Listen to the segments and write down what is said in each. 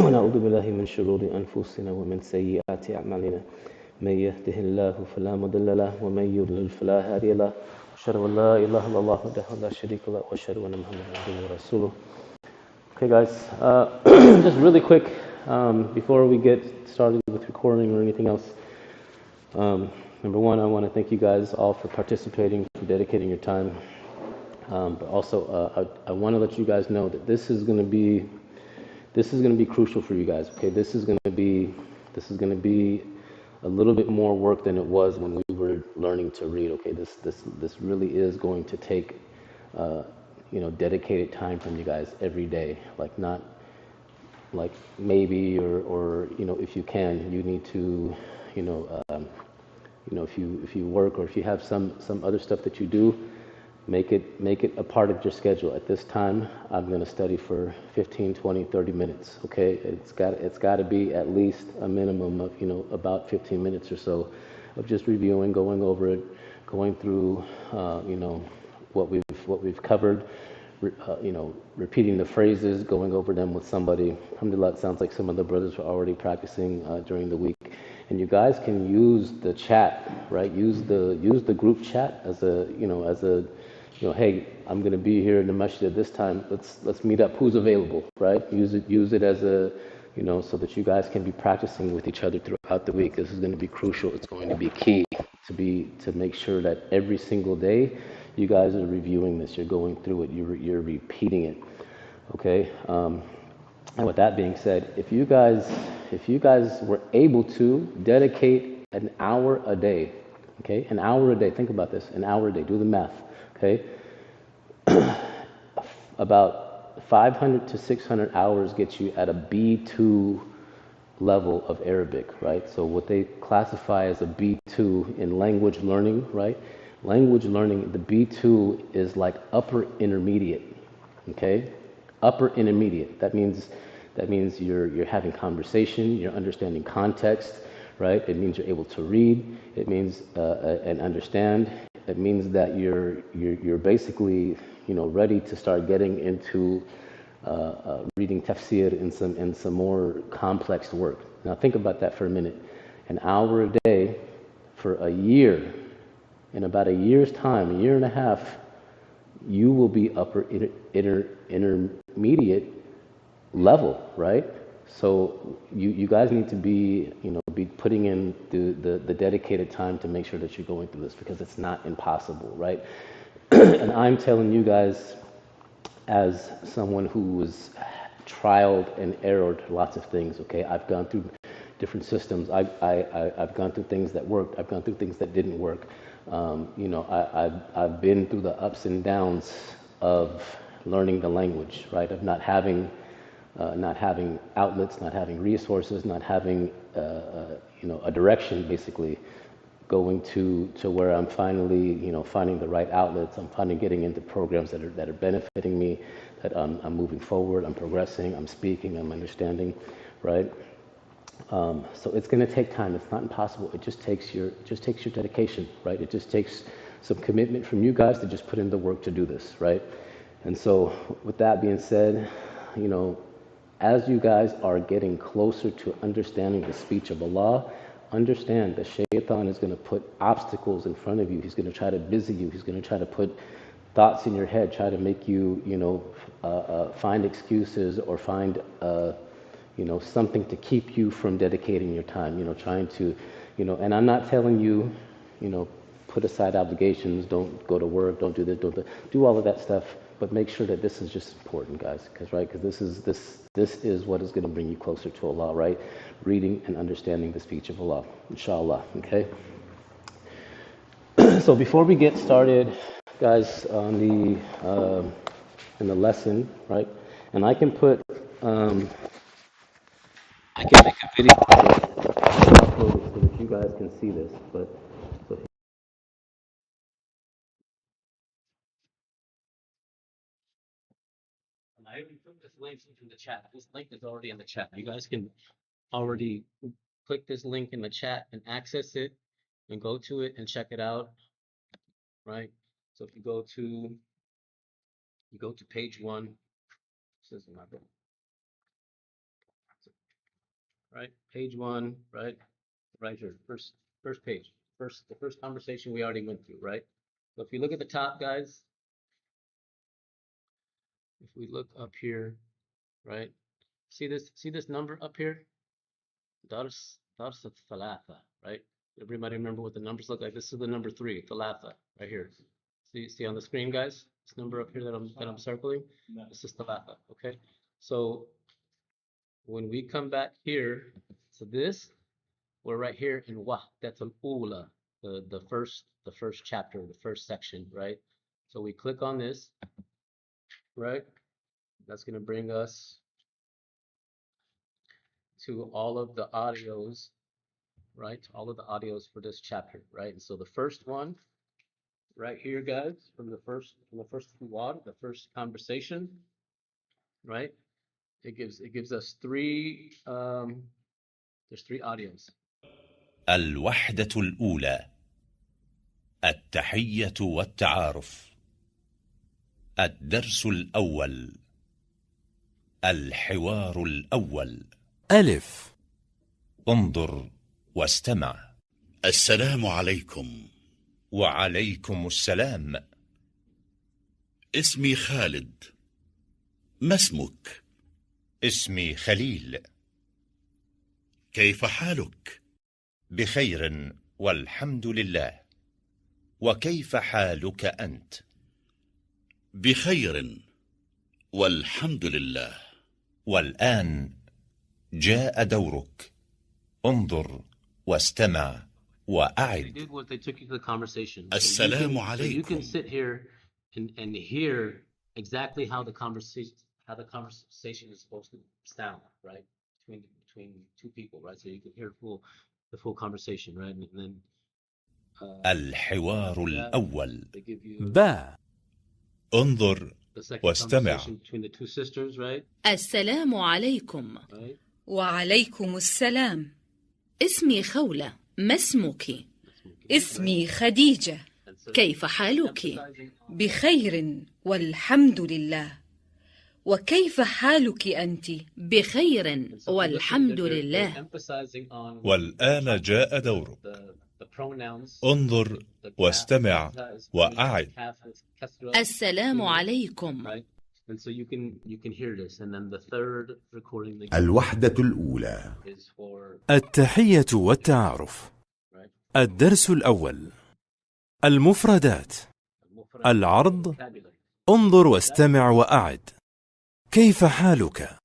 ونعوذ بالله من شرور أنفسنا ومن سيئات أعمالنا من يهده الله فلا مضل له ومن يضلل فلا هادي له أشهد أن لا إله إلا الله وحده لا شريك له وأشهد أن محمدا عبده ورسوله. Okay, guys, just really quick before we get started with recording or anything else. Number one, I want to thank you guys all for participating, for dedicating your time. But also, I want to let you guys know that this is going to be crucial for you guys. Okay, this is going to be a little bit more work than it was when we were learning to read. Okay, this really is going to take dedicated time from you guys every day. Like not like maybe or if you can, you need to if you work or if you have some other stuff that you do, make it a part of your schedule. At this time, I'm going to study for 15, 20, 30 minutes, okay? It's got to be at least a minimum of, about 15 minutes or so of just reviewing, going over it, going through, what we've covered, repeating the phrases, going over them with somebody. Alhamdulillah, it sounds like some of the brothers were already practicing during the week. And you guys can use the chat, right? Use the group chat as a, hey, I'm going to be here in the masjid at this time. Let's meet up. Who's available, right? Use it as a, so that you guys can be practicing with each other throughout the week. This is going to be crucial. It's going to be key to make sure that every single day you guys are reviewing this. You're going through it. You're repeating it. Okay. And with that being said, if you guys were able to dedicate an hour a day, okay, an hour a day, think about this, an hour a day, do the math, okay, about 500 to 600 hours gets you at a B2 level of Arabic, right? So what they classify as a B2 in language learning, right? Language learning, the B2 is like upper intermediate, okay? Upper intermediate. That means you're having conversation, you're understanding context, right? It means you're able to read. It means and understand. It means that you're basically ready to start getting into reading tafsir in some more complex work. Now think about that for a minute. An hour a day for a year. In about a year's time, a year and a half, you will be upper intermediate level, right? So you guys need to be putting in the dedicated time to make sure that you're going through this, because it's not impossible, right? And I'm telling you guys, as someone who was trialed and errored lots of things, okay? I've gone through different systems. I've gone through things that worked. I've gone through things that didn't work. I've been through the ups and downs of learning the language, right? Of not having outlets, not having resources, not having a direction, basically, going to where I'm finally finding the right outlets. I'm finally getting into programs that are benefiting me, that I'm moving forward, I'm progressing, I'm speaking, I'm understanding, right? So it's going to take time. It's not impossible. It just takes your dedication, right? It just takes some commitment from you guys to just put in the work to do this, right? And so with that being said, as you guys are getting closer to understanding the speech of Allah, understand that Shaitan is going to put obstacles in front of you. He's going to try to busy you. He's going to try to put thoughts in your head, try to make you, find excuses or find, something to keep you from dedicating your time, trying to, and I'm not telling you, put aside obligations, don't go to work, don't do this, do all of that stuff, but make sure that this is just important, guys, because this is what is going to bring you closer to Allah, right? Reading and understanding the speech of Allah, inshallah, okay? So before we get started, guys, on in the lesson, right? And I can put, I can make a video upload it so that you guys can see this, but so I already put this link in the chat. This link is already in the chat. You guys can already click this link in the chat and access it and go to it and check it out, right? So if you go to page 1, this is my book. right? Page 1, right? Right here, first page, the first conversation we already went through, right? So if you look at the top, guys, if we look up here, right? See this number up here? Dars thalatha, right? Everybody remember what the numbers look like? This is the number 3, thalatha, right here. See on the screen, guys? This number up here that I'm circling. This is thalatha, okay? So when we come back here to this, we're right here in Wahdatul Ula, the first chapter, the first section, right? So we click on this, right? That's gonna bring us to all of the audios, right? All of the audios for this chapter, right? And so the first one, right here, guys, from the first quad, the first conversation, right? It gives us there's 3 audios. الوحدة الأولى التحية والتعارف. الدرس الأول الحوار الأول. ألف. انظر واستمع. السلام عليكم. وعليكم السلام. اسمي خالد. ما اسمك؟ اسمي خليل. كيف حالك؟ بخير والحمد لله. وكيف حالك أنت؟ بخير والحمد لله. والآن جاء دورك. انظر واستمع وأعد. السلام عليكم. So you can sit here and hear exactly how the conversation is supposed to sound, right? Between 2 people, right? So you can hear the full conversation, right? And then الحوار الأول. باء. انظر واستمع. between the 2 sisters, right? السلام عليكم. Right? وعليكم السلام. اسمي خولة. ما اسمك؟ اسمي خديجة. كيف حالك؟ بخير والحمد لله. وكيف حالك أنت؟ بخير والحمد لله. والآن جاء دورك. انظر واستمع وأعد. السلام عليكم. And so you can hear this, and then the third recording الوحدة الأولى is for التحية والتعارف. الدرس الأول المفردات. العرض. انظر واستمع وأعد. كيف حالك؟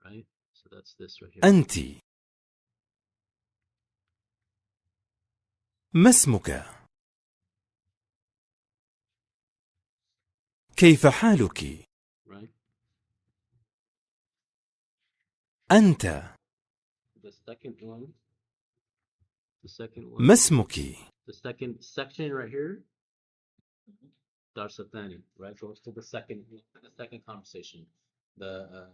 right? So that's this right here. أنت. ما اسمك؟ كيف حالك؟ Right? أنت. The second one. ما اسمك؟ The second section right here. Darsathani, right? Goes to the second conversation. The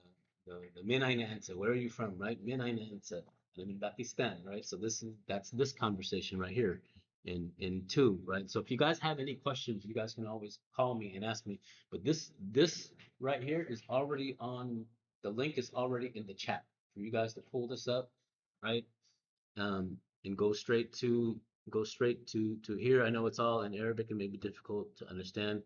min aina anta, where are you from, right? Min aina anta. I'm in Pakistan, right? So that's this conversation right here in 2, right? So if you guys have any questions, you guys can always call me and ask me. But this right here is already on, the link is already in the chat for you guys to pull this up, right? And go straight to here. I know it's all in Arabic and may be difficult to understand.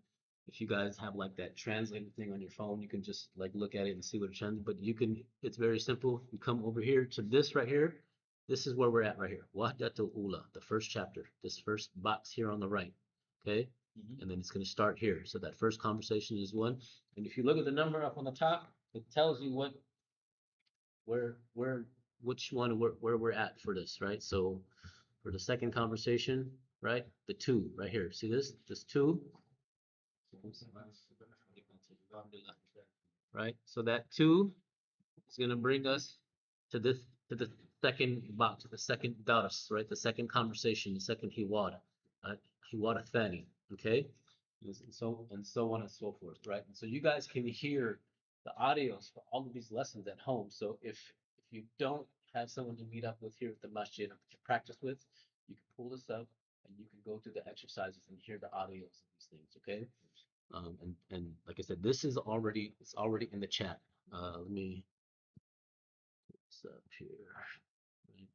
If you guys have like that translated thing on your phone, you can just like look at it and see what it translates. But you can, it's very simple. You come over here to this right here. This is where we're at right here. Wahdatul Ula, the first chapter, this first box here on the right. Okay. And then it's going to start here. So that first conversation is 1. And if you look at the number up on the top, it tells you which one where we're at for this, right? So for the second conversation, right? The 2 right here. See this 2, right? So that 2 is going to bring us to the second box, the second dars, right? The second conversation, the second hiwar, hiwar thani, okay? And so on and so forth, right? And so you guys can hear the audios for all of these lessons at home. So if you don't have someone to meet up with here at the masjid or to practice with, you can pull this up and you can go through the exercises and hear the audios of these things, okay? And like I said, this is already in the chat. Let me up here? Right.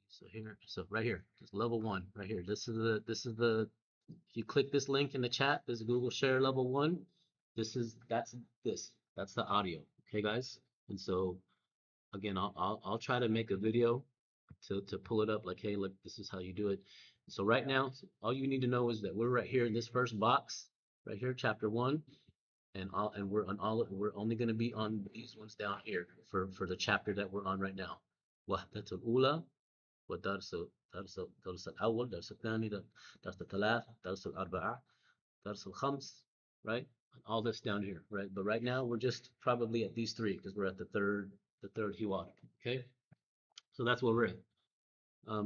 So here, so right here, just level 1, right here. This is the. If you click this link in the chat, this is Google Share level 1. That's the audio. Okay, guys. And so again, I'll try to make a video to pull it up. Like, hey, look, this is how you do it. So right now, all you need to know is that we're right here in this first box, right here, chapter 1. And we're only going to be on these ones down here for the chapter that we're on right now. وحدة الأولى درس الأول درس الثاني درس الثلاث درس الأربعة درس الخمس, right? All this down here, right? But right now we're just probably at these 3 because we're at the third hiwar. Okay, so that's where we're at.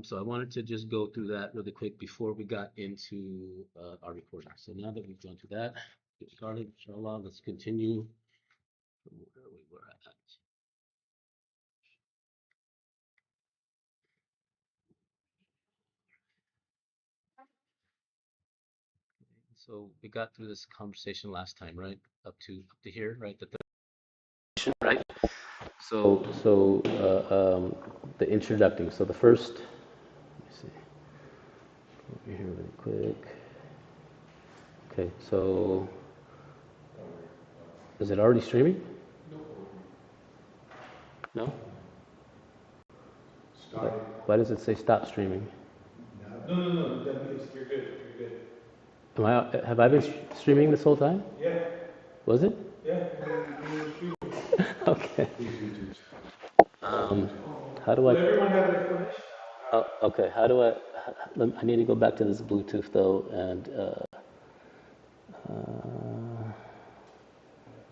So I wanted to just go through that really quick before we got into our recording. So now that we've gone through that, get started, inshallah. Let's continue from where we were at. So we got through this conversation last time, right? Up to here, right? Right. So the introducing. So the first. Let me see. Over here really quick. Okay. So is it already streaming? No. Why does it say stop streaming? No. You're good. Have I been streaming this whole time? Yeah. Was it? Yeah. Okay. How do I? Everyone have their footage? Oh, okay. How do I? I need to go back to this Bluetooth though, and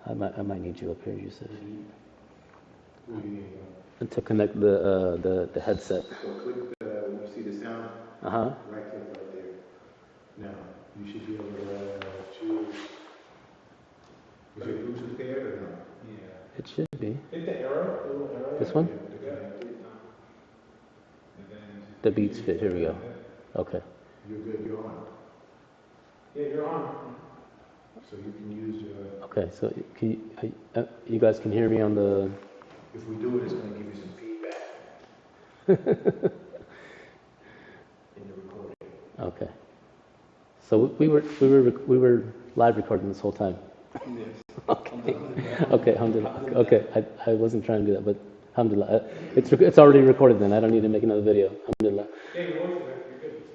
I might need you up here, Yusuf, and to connect the headset. So click when you see the sound, right click right there. Now, you should be able to choose. Is your Bluetooth there or no? Yeah. It should be. Hit the arrow, the little arrow. This one? Yeah. The beats fit. Here we go. Okay. You're good, you're on. Yeah, you're on. So you can use your... Okay, so you guys can hear me on the... If we do it, it's going to give you some feedback. In the recording. Okay. So we were live recording this whole time. Yes. Okay, alhamdulillah. Okay, I wasn't trying to do that, but alhamdulillah. It's already recorded then. I don't need to make another video. Alhamdulillah.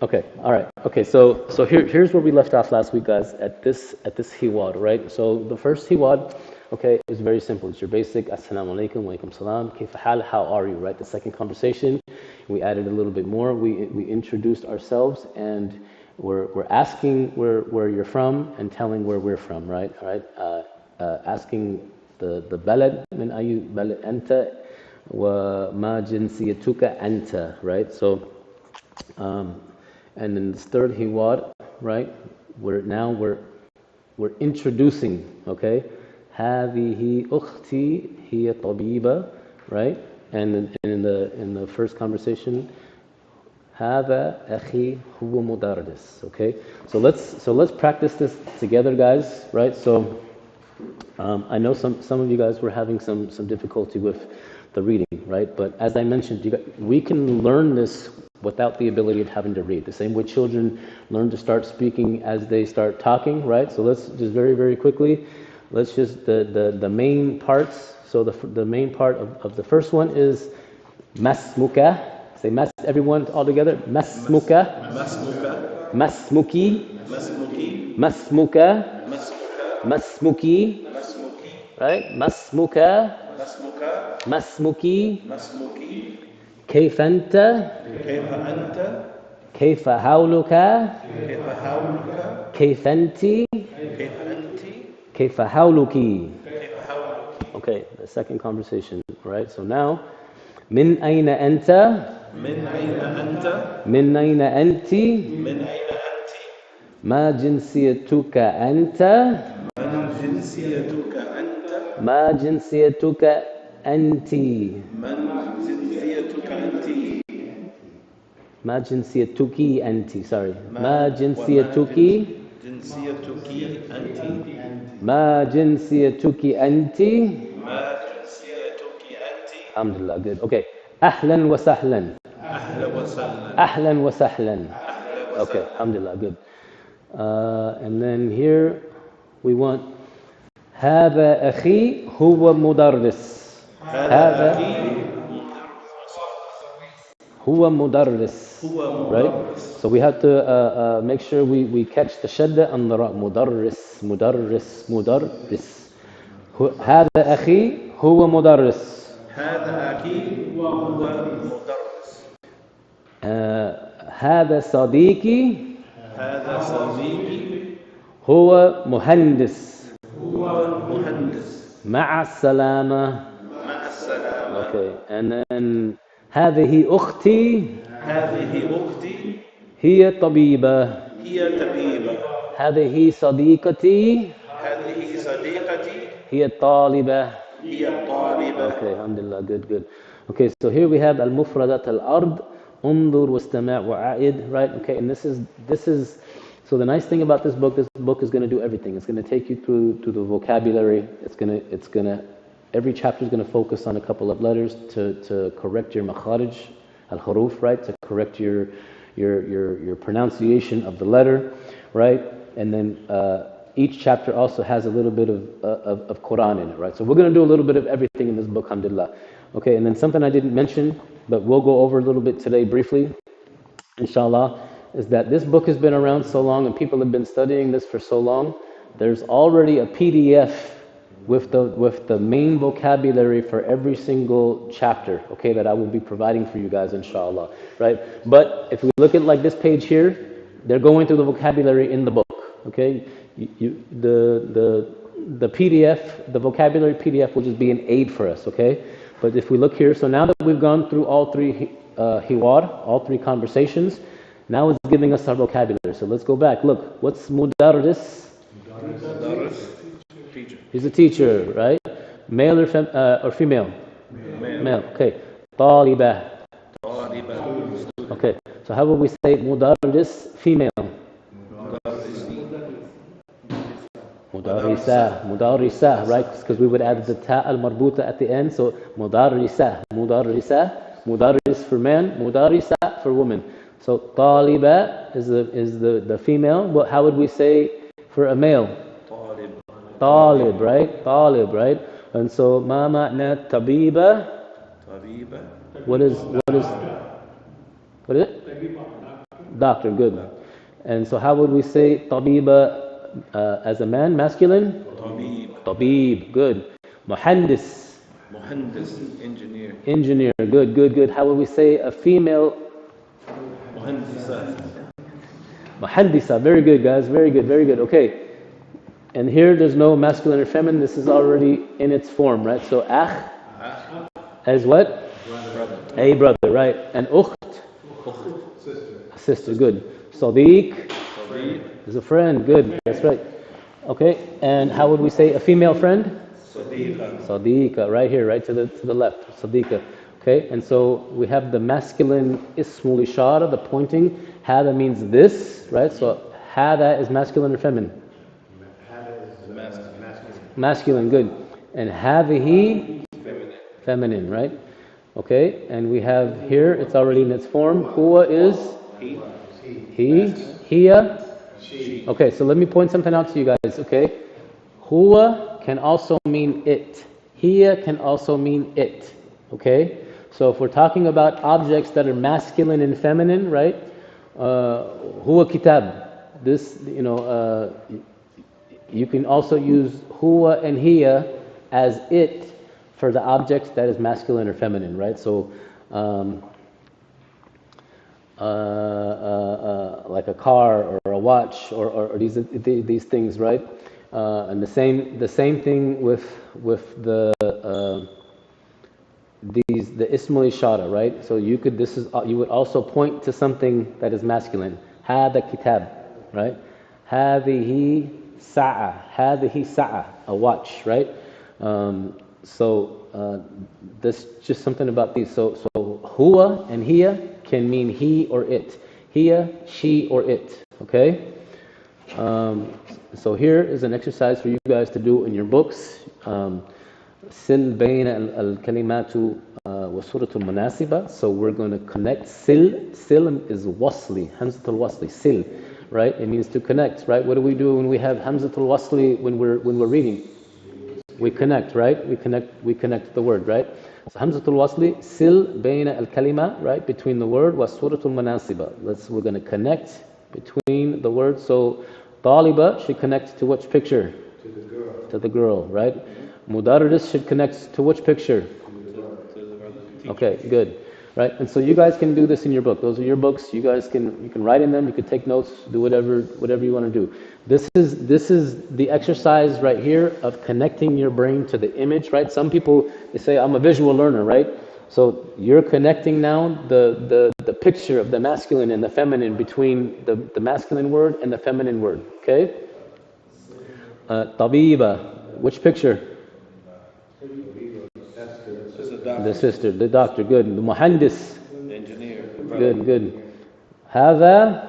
Okay, all right. Okay, so here's where we left off last week, guys, at this hiwad, right? So the first hiwad, okay, is very simple. It's your basic assalamu alaikum, wa alaikum salam, kayfa hal, how are you, right? The second conversation, we added a little bit more. We introduced ourselves, and we're asking where you're from and telling where we're from, right? All right. Asking the balad min ayu balad anta wa ma jinsiyatuka anta, right? So and in this third hiwad, right, we're introducing, okay, هذه أختي هي طبيبة, right? And in the first conversation, هذا أخي هو مدرس, okay? So let's practice this together, guys, right? So I know some of you guys were having some difficulty with the reading, right? But as I mentioned, we can learn this without the ability of having to read. The same way children learn to start speaking as they start talking, right? So let's just very, very quickly, let's just, the main parts. So the main part of the first one is masmuka. Say mas, everyone all together. Masmuka. Masmuka. Masmuki. Masmuki. Masmuka. Masmuki. Right? Masmuka. Masmuka. Masmuki. Masmuki. كيف أنت؟ كيف أنت؟ كيف حولك؟ كيف حولك؟ كيف أنت؟ كيف أنت؟ كيف حولك؟ كيف حولك؟ Okay, the second conversation, right? So now, من أين أنت؟ من أين أنت؟ من أين أنت؟ من أين أنت؟ ما جنسيتك أنت؟ ما جنسيتك أنت؟ ما جنسيتك أنت؟ من جنسيتك أنت؟ ما جنسيتك أنت؟ Sorry. ما جنسيتك جنسيتك أنت ما جنسيتك أنت ما جنسيتك أنت الحمد لله good okay أهلا وسهلا أهلا وسهلا أهلا وسهلا okay الحمد لله good and then here we want هذا أخي هو مدرس هذا هو مدرس right so we have to make sure we catch the shadda on the ra مدرس مدرس مدرس هذا أخي هو مدرس هذا أخي وهو مدرس هذا صديقي هذا صديقي هو مهندس هو مهندس مع السلامة مع السلامة okay and then هذه أختي هذه أختي هي طبيبة هي طبيبة هذه صديقتي هذه صديقتي هي طالبة هي طالبة okay alhamdulillah good good okay so here we have المفردات الأرض انظر واستمع وعائد right okay and this is so the nice thing about this book is going to do everything. It's going to take you through to the vocabulary. It's going to every chapter is going to focus on a couple of letters to correct your makharij al-huruf, right? To correct your pronunciation of the letter, right? And then each chapter also has a little bit of Qur'an in it, right? So we're going to do a little bit of everything in this book, alhamdulillah. Okay, and then something I didn't mention, but we'll go over a little bit today briefly, inshallah, is that this book has been around so long and people have been studying this for so long. There's already a PDF with the main vocabulary for every single chapter, okay, that I will be providing for you guys, inshallah, right? But if we look at like this page here, they're going through the vocabulary in the book, okay? The PDF, the vocabulary PDF will just be an aid for us, okay? But if we look here, so now that we've gone through all three hiwar, all three conversations, now it's giving us our vocabulary. So let's go back. Look, what's mudarris? مدرس teacher He's a teacher, right? Male or female? Male. Okay. طالبة. طالبة Okay. So how would we say mudarris female? Mudarrisah, right? Because we would add the ta al-marbuta at the end. So mudarrisah, mudarris for man, mudarrisah for woman. So طالبة is the female. But how would we say for a male? طالب, right? And so ما معنى طبيبة? What is it? Doctor, good. And so how would we say طبيبة as a man, masculine? طبيب, good. مهندس, engineer, good. How would we say a female? Muhandisa, very good guys, very good, okay. And here there's no masculine or feminine, this is already in its form, right? So akh as what? A brother, right? And ukht, sister, good. Sadiq is a friend, good, that's right. Okay, and how would we say a female friend? Sadiqa, right here, right to the left, Sadiqa. Okay, and so we have the masculine ismul ishara, the pointing. Hada means this, right? So hada is masculine or feminine? Masculine, good. And hadhihi, feminine, right? Okay, and we have here, it's already in its form. Huwa is he, hiya. Okay, so let me point something out to you guys, okay? Huwa can also mean it. Hiya can also mean it, okay? So if we're talking about objects that are masculine and feminine, right? Huwa kitab. This, you can also use huwa and hiya as it for the objects that is masculine or feminine, right? So, like a car or a watch or these things, right? And the same thing with the ismul ishara, right? So you would also point to something that is masculine. Hada kitab, right? Hadihi sa'a, a watch, right? So this just something about these. So huwa and hiya can mean he or it. Hiya, she or it. Okay. So here is an exercise for you guys to do in your books. Sil bayna al-kalimatu wa suratul munasiba. So we're going to connect sil. Sil is wasli, hamzatul wasli, sil, right? It means to connect, right? What do we do when we have hamzatul wasli when we're reading? We connect, right? We connect the word, right? So hamzatul wasli, sil bayna al-kalima, right? Between the word wa suratul munasiba. We're going to connect between the words. So taliba should connect to which picture? To the girl, right? Mudarris should connect to which picture? Okay, good. Right? And so you guys can do this in your book. Those are your books. You guys can write in them, you can take notes, do whatever you want to do. This is the exercise right here of connecting your brain to the image, right? Some people, they say, I'm a visual learner, right? So you're connecting now the picture of the masculine and the feminine between the masculine word and the feminine word. Okay? Tabiba, which picture? The sister, the doctor, good. The muhandis, The engineer. good. Hada,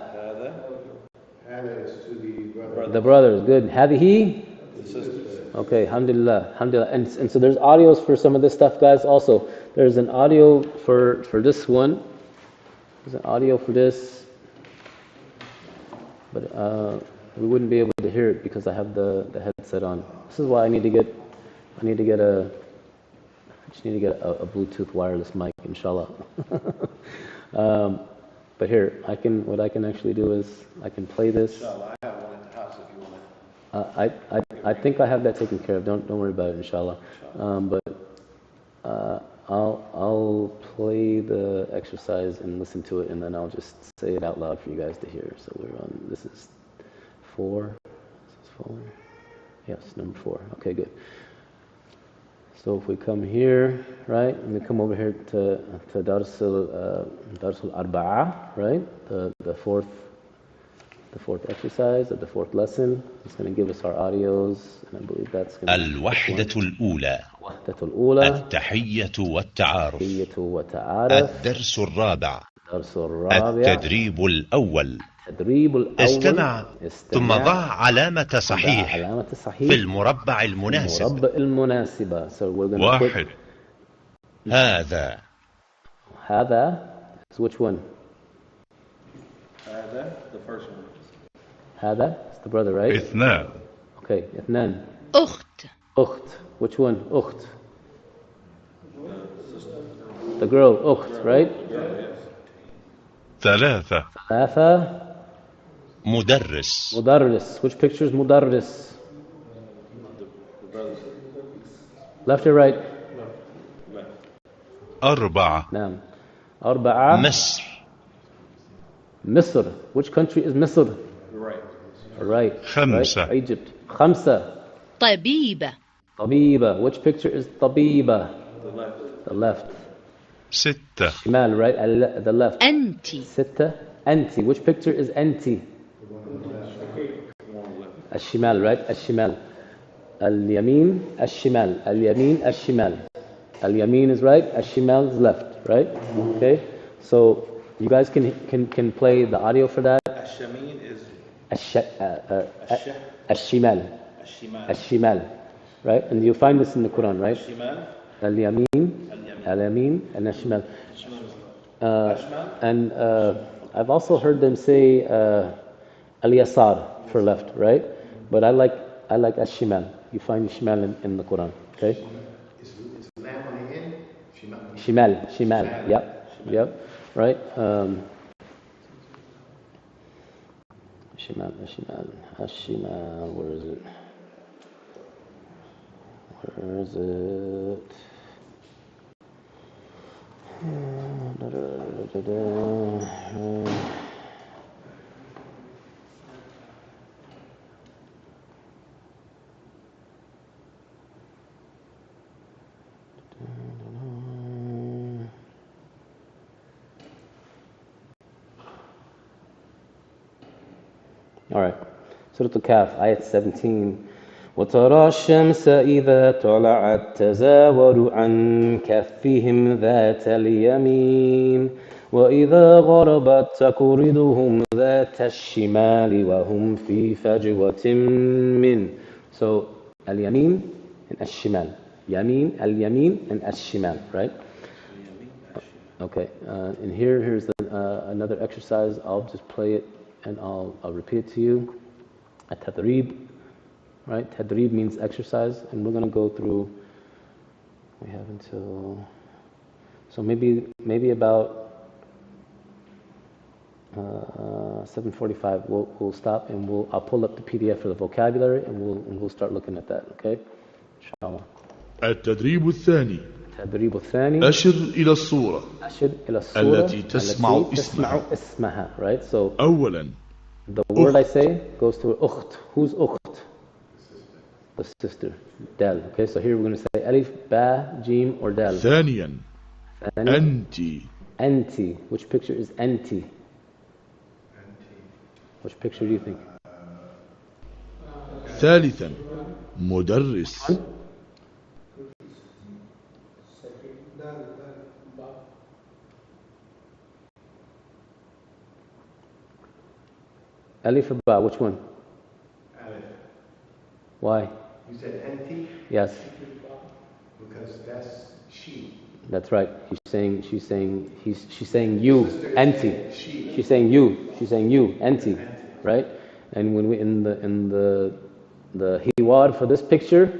is to the brother. the brothers, good. Hadihi, The sisters. okay, alhamdulillah. And so there's audios for some of this stuff, guys. Also, there's an audio for this one. There's an audio for this, but we wouldn't be able to hear it because I have the headset on. This is why I need to get a Bluetooth wireless mic, inshallah. But here, what I can actually do is I can play this. Inshallah, I have one at the house if you want it. I think I have that taken care of. Don't worry about it, inshallah. But I'll play the exercise and listen to it, and then I'll just say it out loud for you guys to hear. So we're on. This is 4. This is 4. Yes, number 4. Okay, good. So if we come here, right, and we come over here to Darsul Arba'ah, right, the fourth exercise of the 4th lesson. It's going to give us our audios, and I believe that's going to be الوحدة الأولى الوحدة الأولى التحية والتعارف التحية والتعارف الدرس الرابع الدرس الرابع التدريب الأول التدريب الأول استمع ثم ضع علامة صحيح علامة صحيح في المربع المناسب المربع المناسبة. So we're going to 1 هذا is which one? The first one. هذا is the brother, right? 2 Okay, اثنان. أخت. Which one? أخت. The girl, أخت, right? 3 ثلاثة. مدرس مدرس. Which picture is مدرس? Left or right? 4 نعم. 4. مصر مصر. Which country is مصر? Right. 5 Right? Egypt. 5. طبيبة. طبيبة. Which picture is طبيبة? The left. 6 شمال, right? The left. أنت. 6. أنت. Which picture is أنت? الشمال, right? الشمال. اليمين, الشمال. اليمين, الشمال. اليمين is right, الشمال is left, right? Okay. So you guys can play the audio for that. Ashamin is الشمال. الشمال. Right? And you'll find this in the Quran, right? Shimal. اليمين, اليمين, and الشمال. And I've also heard them say al-yasar for left, right? But I like al-shimal. You find shimal in the Quran, okay? Is lamb on the end? Shimal, yep, right? Shimal, where is it? All right. Surah Al-Kahf, ayat 17. وترى الشمس إذا طلعت تزاور عن كهفهم ذات اليمين وإذا غربت تقرضهم ذات الشمال وهم في فجوة من. So اليمين and الشمال. يمين اليمين and الشمال, right? Okay. And here's another exercise. I'll just play it and I'll repeat it to you. التدريب, right? تدريب means exercise, and we're going to go through. We have until, so maybe about 7:45 we'll stop and I'll pull up the PDF for the vocabulary and we'll start looking at that. Okay, inshallah. التدريب الثاني. التدريب الثاني. أشر إلى الصورة. أشر إلى الصورة التي تسمع اسمها. Right. So أولا. The word I say goes to أخت. Who's أخت? The sister. Dal. Okay. So here we're going to say ألف, با, جيم, or dal. ثانيا. أنتِ. أنتِ. Which picture is أنتِ? Which picture do you think? ثالثا. مدرس. Alif or Ba, which one? Alif. Why? You said anti? Yes. Because that's she. That's right. She's saying you, anti. She's saying you, anti, right? And when we in the hiwar for this picture,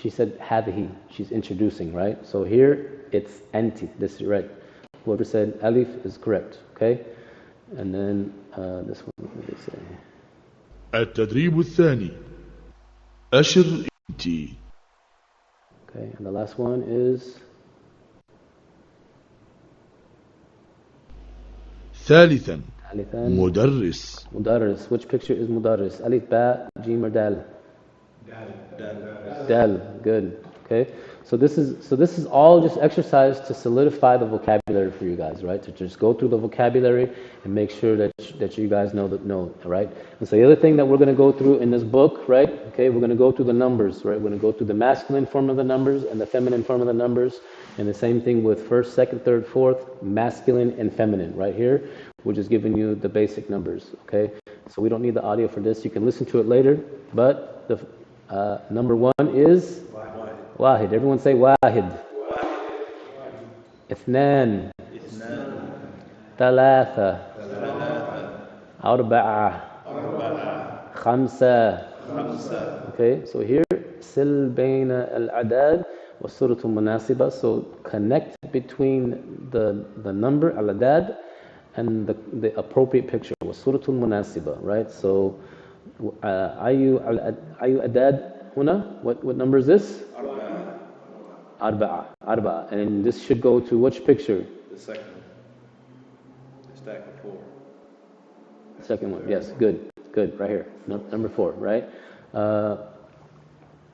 she said hadhi. She's introducing, right? So here it's anti. This is right. Whoever said alif is correct. Okay, and then this one. What did they say? التدريب الثاني. أشر أنتِ. Okay, and the last one is. ثالثا. مدرس. مدرس. Which picture is مدرس? Alif, ba, jim, or dal? Dal. Good. Okay. So this is all just exercise to solidify the vocabulary for you guys, right? To just go through the vocabulary and make sure that you guys know, right? And so the other thing that we're going to go through in this book, right? Okay, we're going to go through the numbers, right? We're going to go through the masculine form of the numbers and the feminine form of the numbers, and the same thing with first, second, third, fourth, masculine and feminine. Right here, we're just giving you the basic numbers. Okay, so we don't need the audio for this. You can listen to it later. But the number one is واحد. Everyone say واحد. اثنان. ثلاثة. أربعة. خمسة. Okay, so here سل بين الأعداد والصورة المناسبة. So connect between the number الأعداد and the appropriate picture والصورة المناسبة. Right, so أي أعداد هنا? What number is this? أربعة. And this should go to which picture? The second one. The stack of 4. Second one. Yes, good. Right here. Number 4, right?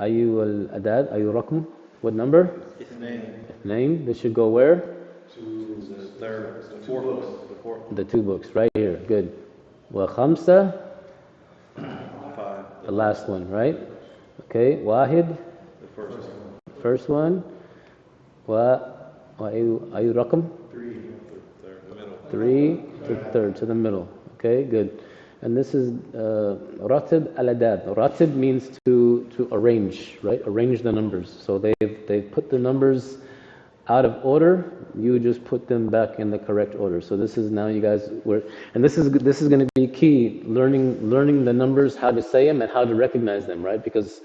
أي الأعداد أي رقم? What number? اثنين. This should go where? To the third, the fourth book. The 2 books, right here. Good. وخمسة. 5. The last one, right? Okay. واحد. The First first one. one. وأي رقم? 3 to the third, the middle. 3 to the third, to the middle. Okay, good. And this is ratib al-adad. Ratib means to arrange, right? Arrange the numbers. So they've put the numbers out of order. You just put them back in the correct order. So this is now you guys and this is going to be key, learning the numbers, how to say them and how to recognize them, right? Because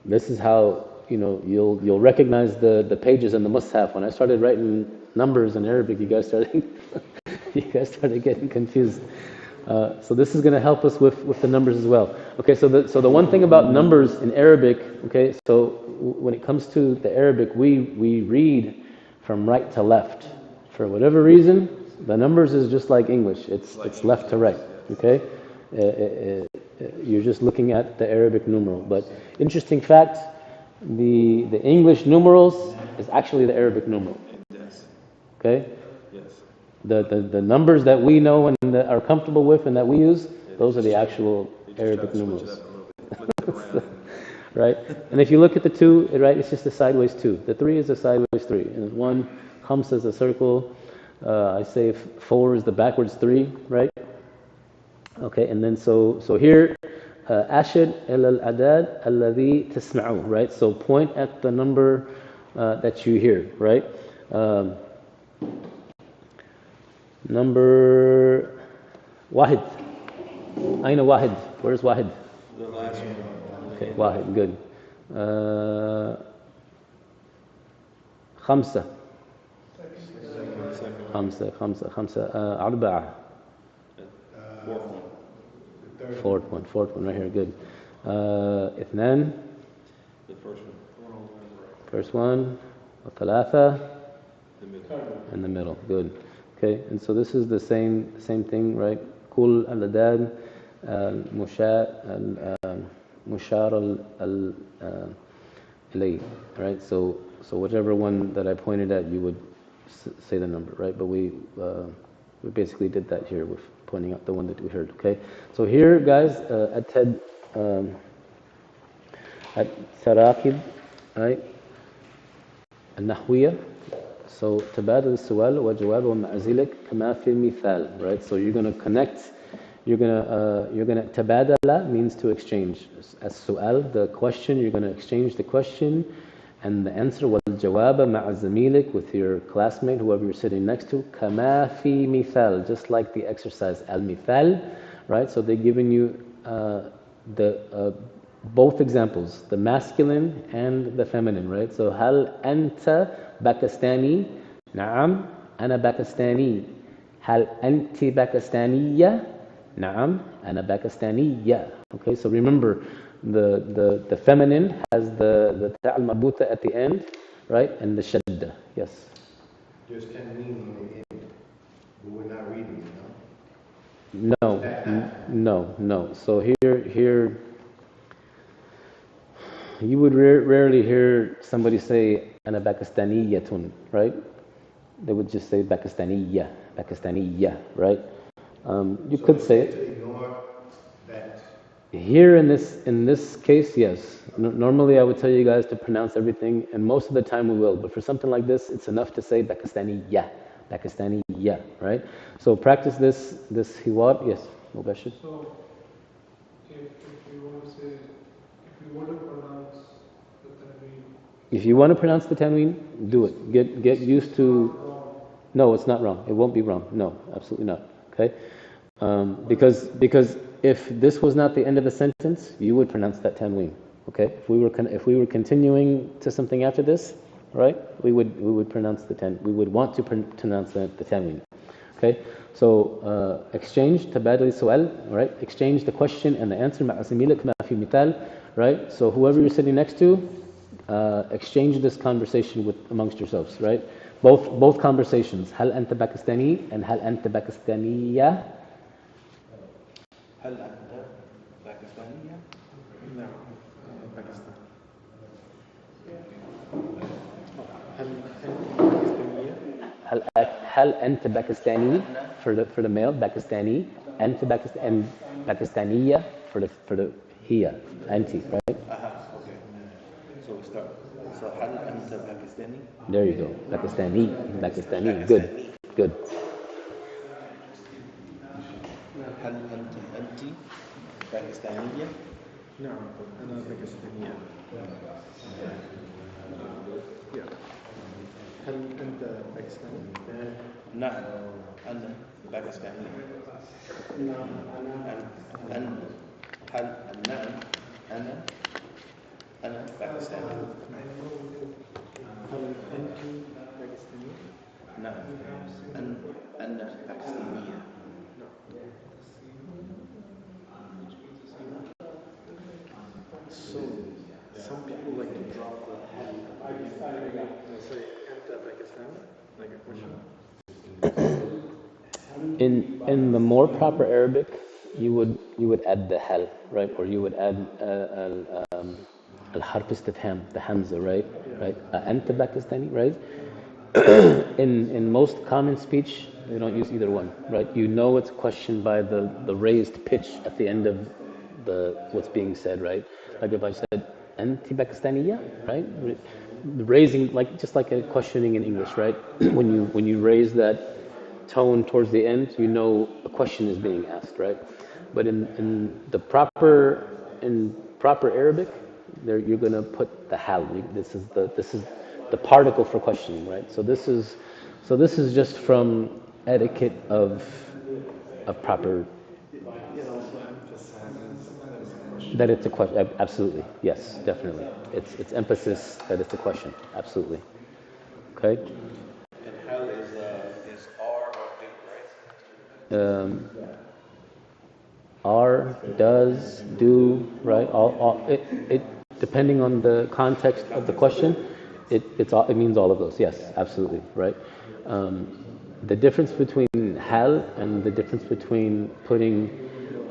this is how you'll recognize the pages in the mushaf. When I started writing numbers in Arabic, you guys started getting confused. So this is going to help us with the numbers as well. Okay, so the one thing about numbers in Arabic, okay, so when it comes to the Arabic, we read from right to left. For whatever reason, the numbers is just like English. It's left to right. Okay, you're just looking at the Arabic numeral. But interesting fact, the English numerals is actually the Arabic numeral. Okay. The numbers that we know and that are comfortable with and that we use, those are the actual Arabic numerals. Right? And if you look at the 2, right, it's just a sideways 2. The 3 is a sideways 3. And 1, khamsa is a circle. I say 4 is the backwards 3, right? Okay, and then so here, أشر إلى الأعداد الذي تسمعه, right? So point at the number that you hear, right? Number واحد. أين واحد? Where's واحد? The last one. Okay, واحد, good. خمسة. أربعة. Fourth one right here, good. اثنان. The first one. First one. ثلاثة. In the middle, good. Okay, and so this is the same thing, right? كل الأعداد مشار إليه, right? So whichever one that I pointed at, you would say the number, right? But we basically did that here with pointing out the one that we heard. Okay, so here, guys, at تراكب, right? النحوية. So تبادل السؤال وجواب ومع ذلك كما في المثال, right? So you're going to connect. You're gonna تبادل means to exchange. As سؤال, the question, you're going to exchange the question and the answer. والجواب مع زميلك, with your classmate, whoever you're sitting next to. كما في مثال, just like the exercise المثال, right? So they're giving you both examples, the masculine and the feminine, right? So هل أنت باكستاني؟ نعم أنا باكستاني. هل أنت باكستانية؟ نعم أنا باكستانية. Okay, so remember the feminine has the تاء المربوطة at the end, right? And the shadda. Yes. There's 10 meaning on the end, but we're not reading, No. So here you would rarely hear somebody say أنا باكستانية, right? They would just say باكستانية, right? You could say it. Ignore that. Here in this case, yes. Normally I would tell you guys to pronounce everything, and most of the time we will. But for something like this, it's enough to say باكستانية, right? So practice this hiwar. Yes, Mubashir. So, if you want to say, if you want to pronounce the tanween. If you want to pronounce the tanween, do it. Get used to. No, it's not wrong. It won't be wrong. No, absolutely not. Okay, because if this was not the end of a sentence, you would pronounce that tanween. Okay, if we were continuing to something after this, right? We would pronounce we would want to pronounce the tanween. Okay, so exchange تبادل السؤال, right? Exchange the question and the answer مع زميلك كما في مثال, right? So whoever you're sitting next to, exchange this conversation amongst yourselves, right? Both conversations. هل أنت باكستاني and هل أنت باكستانية? هل أنت باكستانية؟ نعم باكستان. هل أنت باكستاني for the male, باكستاني, أنت باكستانية for the هي, أنت, right? Okay. So we start. So هل أنت باكستاني؟ There you go. Pakistani. Good. هل أنت باكستانية؟ نعم أنا باكستانية. هل أنت باكستاني؟ نعم أنا باكستاني. نعم أنا باكستاني. هل أنت باكستانية؟ نعم أنا باكستانية. So some people like to drop the head. They say "Anta Pakistani," like a question. In the more proper Arabic, you would add the hal, right? Or you would add al-harf istifham, the hamza, right? Right? Anta Pakistani, right? In most common speech, they don't use either one, right? You know it's questioned by the raised pitch at the end of what's being said, right? Like if I said "Anti Pakistaniya," right? Raising, like just like a questioning in English, right? When you raise that tone towards the end, you know a question is being asked, right? But in proper Arabic, there you're going to put the hal. This is the particle for questioning, right? So this is just from etiquette of proper. That it's a question. Absolutely, yes, definitely. It's emphasis that it's a question. Absolutely. Okay. And hal is R or do, right? Are, does, do, right? It depending on the context of the question, it means all of those. Yes, absolutely, right. The difference between hal and the difference between putting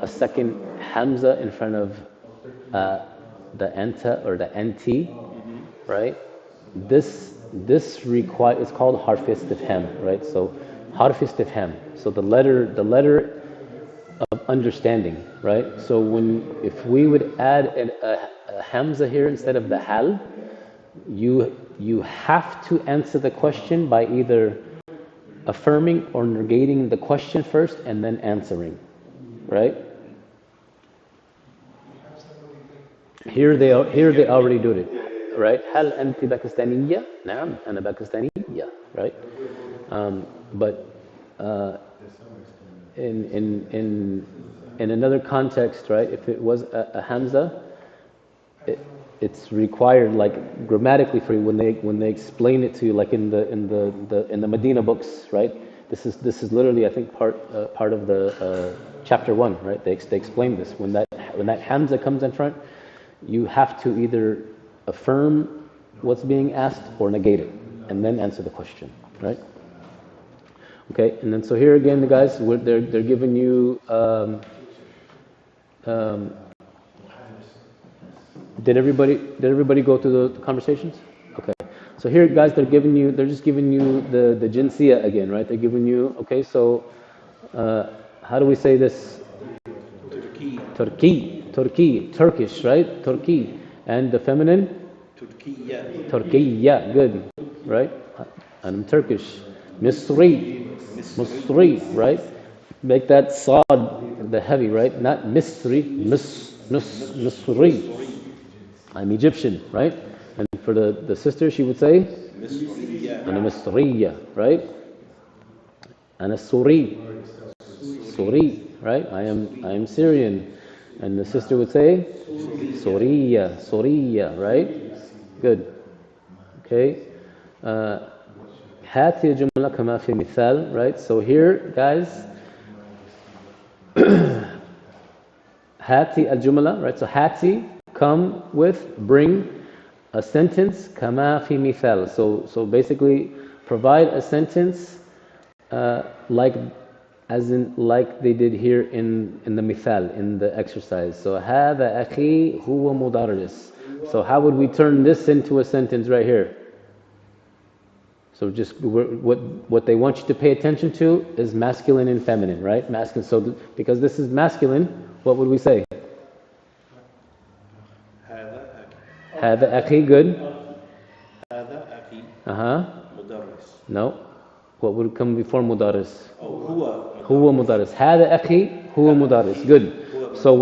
a second hamza in front of the anta or the anti, right? This require, it's called harf istifham, right? So harf istifham. So the letter of understanding, right? So if we would add a hamza here instead of the hal, you have to answer the question by either affirming or negating the question first and then answering, right? Here they already do it, right? هل أنت باكستانية؟ نعم أنا باكستانية, right? But in another context, right? If it was a hamza, it's required, like grammatically for you when they explain it to you, like in the Medina books, right? This is literally, I think, part of the chapter 1, right? They explain this when that hamza comes in front, you have to either affirm what's being asked or negate it, and then answer the question, right? Okay, and then so here again, the guys, they're giving you. Did everybody go through the conversations? Okay, so here, guys, they're just giving you the jinsiya again, right? They're giving you. Okay, so how do we say this? Turkish, right? Turki, and the feminine. Turkiya, good, right? I'm Turkish. Misri, right? Make that sad the heavy, right? Not Misri, Misri. I'm Egyptian, right? And for the sister, she would say, Ana Misriya, right? Ana Suri, right? I am Syrian. And the sister would say, Suriya, right? Good. Okay. هاتي الجملة كما في مثال, right? So here, guys, هاتي الجملة, right? So هاتي, come with, bring a sentence كما في مثال. So basically, provide a sentence like they did here in the mithal, in the exercise. So هذا أخي هو مدرس. So how would we turn this into a sentence right here? So just what they want you to pay attention to is masculine and feminine, right? Masculine. So because this is masculine, what would we say? هذا أخي, good. هذا أخي مدرس. No. What would come before مدرس? هو مدرس. هذا أخي هو مدرس. Good. So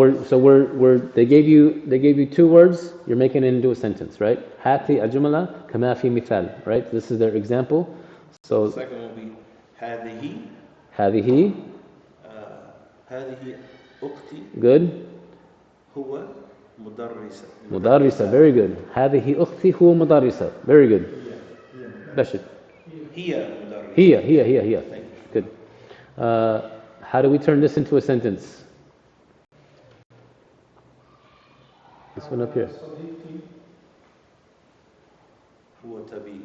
they gave you two words, you're making it into a sentence, right? هاتي الجملة كما في مثال, right? This is their example. So the second will be هذه هذه أختي. Good. هو مدرسة. مدرسة, very good. هذه أختي هو مدرسة, very good. Bashir. هي مدرسة. هي. Good. How do we turn this into a sentence? This one up here. هو طبيب.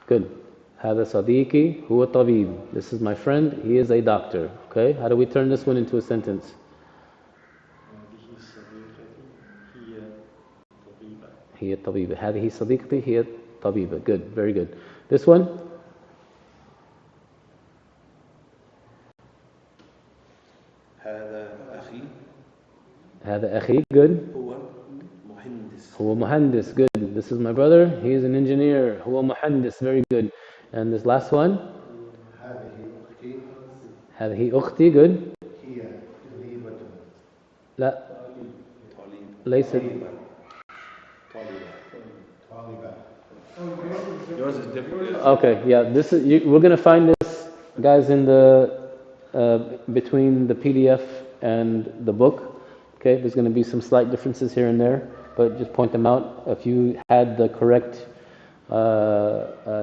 Good. هذا صديقي هو طبيب. This is my friend, he is a doctor. Okay, how do we turn this one into a sentence? هي طبيبة. هذه صديقتي هي طبيبة. Good, very good. This one? هذا أخي. Good. هو مهندس. Good. This is my brother, he is an engineer. هو مهندس, very good. And this last one? هذه أختي. Good. لا ليست. Yours is different. Okay, yeah, this is we're gonna find this, guys, in the between the PDF and the book. Okay, there's gonna be some slight differences here and there, but just point them out. If you had the correct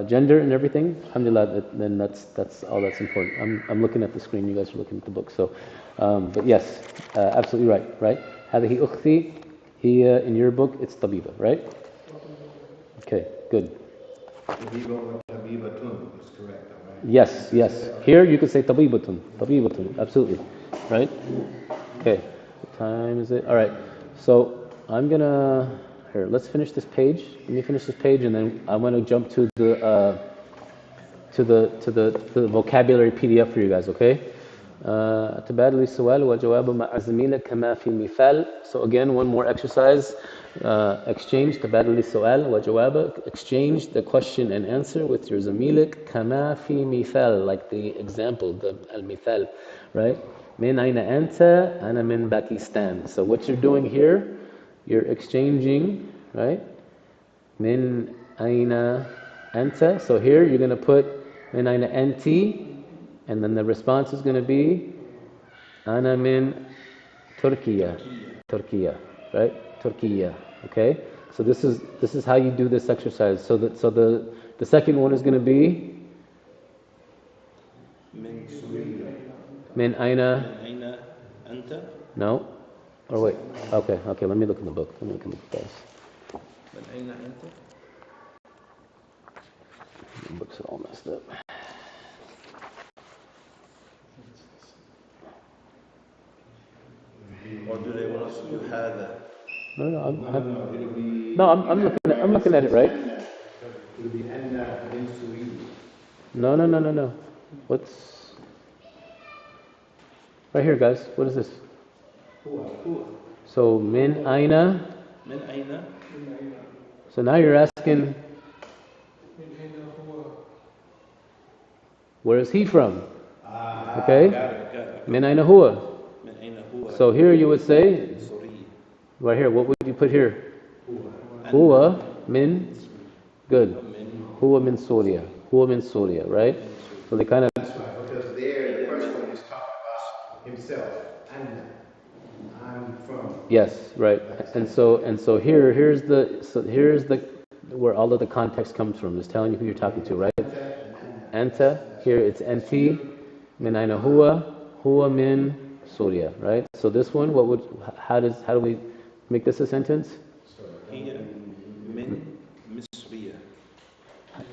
gender and everything, alhamdulillah, then that's all that's important. I'm looking at the screen, you guys are looking at the book. So, but yes, absolutely right. هذه أختي. Here in your book, it's tabiba, right? Okay, good. Is correct, right? Yes. Here you could say tabibatun, absolutely, right? Okay, what time is it? All right, so I'm gonna let's finish this page. Let me finish this page, and then I'm gonna jump to the vocabulary PDF for you guys. Okay. تبادل السؤال وجوابه مع زميلك كما في المثال. So again, one more exercise. Exchange تبادل السؤال وجوابه. Exchange the question and answer with your زميلك كما في مثال, like the example, the المثال, right? من أين أنت؟ أنا من Pakistan. So what you're doing here, you're exchanging, right? من أين أنت? So here you're going to put من أين أنت, and then the response is going to be أنا من Turkey, right? Turkey. Okay. So this is how you do this exercise. So the second one is going to be من أين أنت. No. Or wait. Okay. Let me look in the book. Let me look in the book, guys. من أين أنت. The books are all messed up. Or do they want us to do هذا? No, I'm looking at it, right? No. What's right here, guys? What is this? So min aina. من أين. So now you're asking, where is he from? Okay. Got it. Min aina huwa. من أين هو. So here you would say, سوري. right here, what would you put here? Huwa min. Good. Huwa min Syria, right? So they kind of. That's right, because there, the first one is talking about himself. I'm from. Yes, right. And so here's the where all of the context comes from. It's telling you who you're talking to, right? Anta. Here it's anti. Min aina huwa min Syria, right? So this one, how do we make this a sentence? هي من مصرية.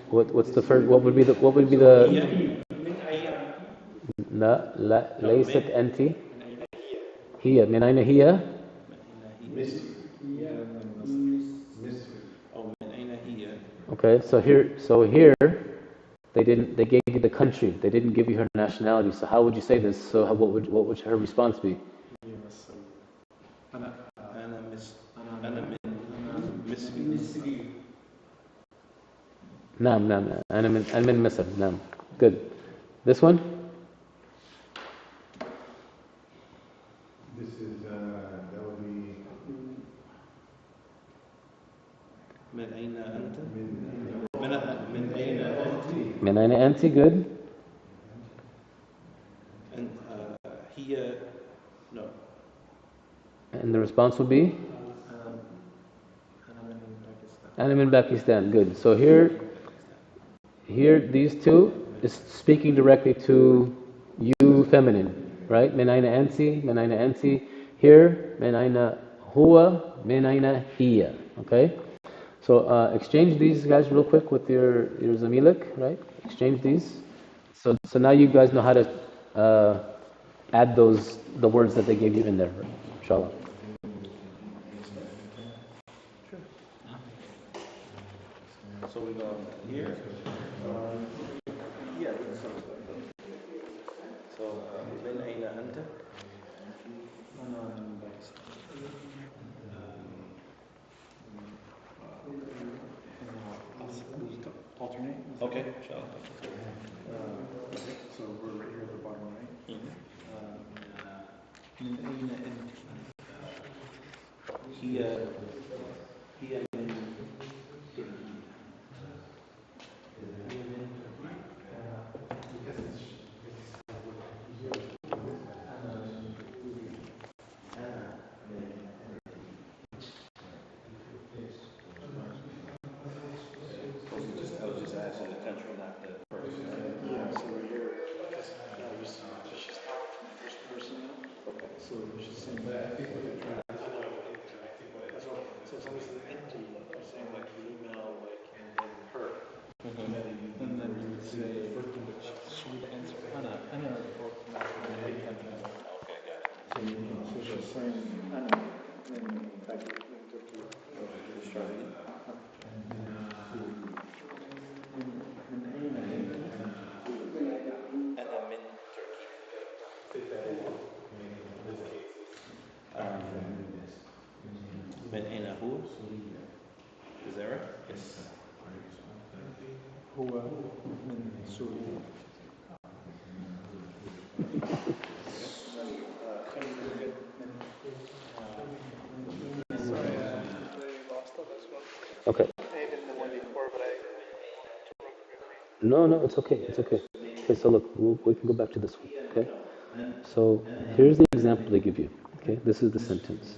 What's the first? What would be the? لا ليست أنت. هي من أين هي؟ Okay, so here they gave you the country. They didn't give you her nationality. So how would you say this? So what would her response be? أنا من مصري. نعم أنا من مصر. نعم. Good. This one? This is, that would be. من أين أنت؟ من أين أنت؟ من أين أنت? Good. And هي no. And the response would be? أنا من Pakistan. Good. So here these two is speaking directly to you, feminine, right? من أين أنت? Here من أين هو? من أين هي? Okay. So exchange these guys real quick with your zamilik, right? Exchange these. So now you guys know how to add the words that they gave you in there, inshallah. So we go here. Yeah. So من أين أنت؟ Okay, inshallah. So we're right here at the bottom right. من أين أنت؟ هي من تركيا. I was just asking the country, not the person. Yeah, so we're here. She's talking from the first person now. Okay. So she's saying that I think what they're trying to so it's always an empty, you're saying like the email, like, and then her. And then you would say, she would answer, Anna, or okay, got it. So she's saying, Anna, in Turkey. من أين أنت؟ أنا من تركيا. من أين هو؟ Is that right? Yes. هو من سوريا. Sorry, I lost all this one. Okay. I did the one before, but I No, it's okay. It's okay. Okay, so look, we can go back to this one. Okay. So here's the example they give you. Okay, this is the sentence.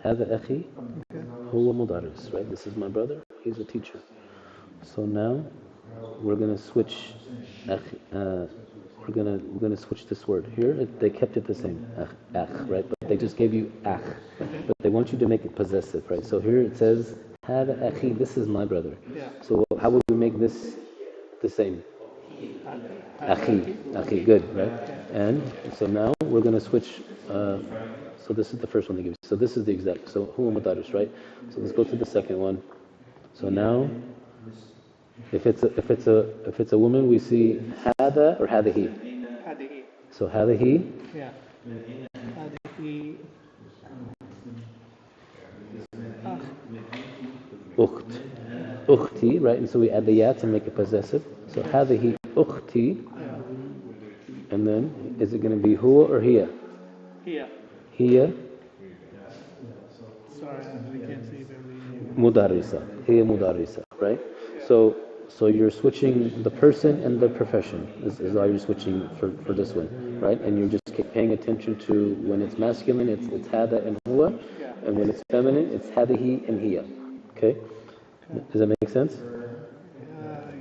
هذا أخي هو مدرس. Right. This is my brother. He's a teacher. So now we're gonna switch. We're gonna switch this word here. They kept it the same. Ach, right? But they just gave you ach. But they want you to make it possessive, right? So here it says هذا أخي. This is my brother. So how would we make this the same? Akhi, good, right? And so now we're going to switch. So this is the first one they give you. So this is the exact. So huwa madaris, right? So let's go to the second one. So now, if it's a woman, we see hada or hadahi. Hadihi. So hadahi. Yeah. Hadihi. Ukhti, right? And so we add the ya to make it possessive. So hadahi ukhti. And then, is it going to be huwa or hiya? Hiya. Sorry, I can't see very. Mudarrisa. Hiya mudarrisa, right? So you're switching the person and the profession is all you're switching for this one, right? And you're just paying attention to when it's masculine, it's hada and huwa, and when it's feminine, it's hadahi and hiya. Okay? Does that make sense?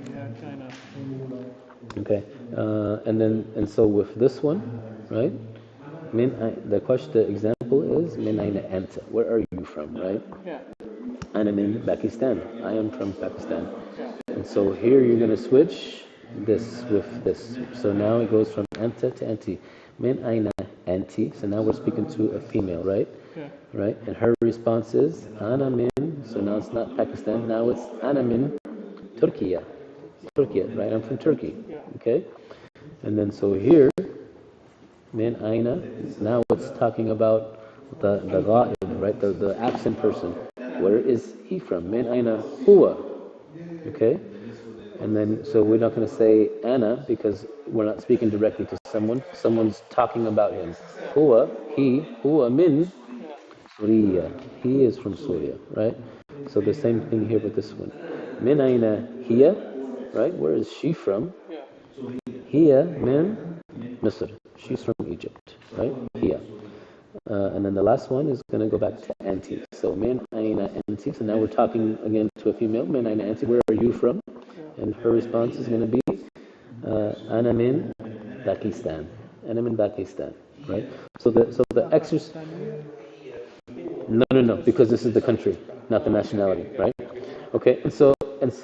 Yeah, kind of. Okay. And so with this one, right? The example is min aina anta. Where are you from, right? Yeah. I'm in Pakistan. I am from Pakistan. And so here you're going to switch this with this. So now it goes from anta to anti. Min aina anti. So now we're speaking to a female, right? Yeah. Right? And her response is ana min. So now it's not Pakistan. Now it's ana min Turkiya. Turkiya, right? I'm from Turkey. Okay? And then so here, min aina, now it's talking about the ghaib, right? The absent person. Where is he from? Min aina huwa. Okay? And then, so we're not going to say ana because we're not speaking directly to someone. Someone's talking about him. Huwa, he, huwa min Suriya. He is from Syria, right? So the same thing here with this one. Min aina hiya, right? Where is she from? Hiya min Misr. She's from Egypt, right? Hiya. And then the last one is going to go back to anti. So min aina anti. So now we're talking again to a female. Min aina anti. Where are you from? And her response is going to be ana min Pakistan. Ana min Pakistan, right? So the exercise. No, because this is the country, not the nationality, right? Okay, and so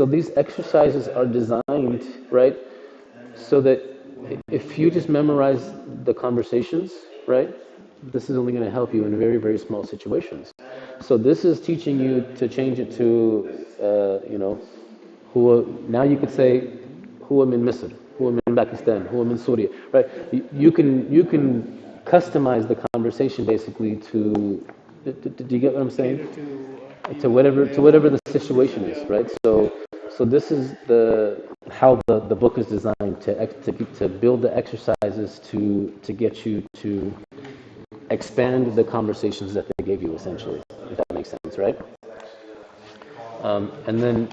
these exercises are designed, right, so that if you just memorize the conversations, right, this is only going to help you in very, very small situations. So this is teaching you to change it to, huwa. Now you could say, huwa min Misr, huwa min Pakistan, huwa min Syria, right? You can customize the conversation basically to. Do you get what I'm saying? To whatever the situation is, right? So this is how the book is designed to build the exercises to get you to expand the conversations that they gave you, essentially, if that makes sense, right? And then,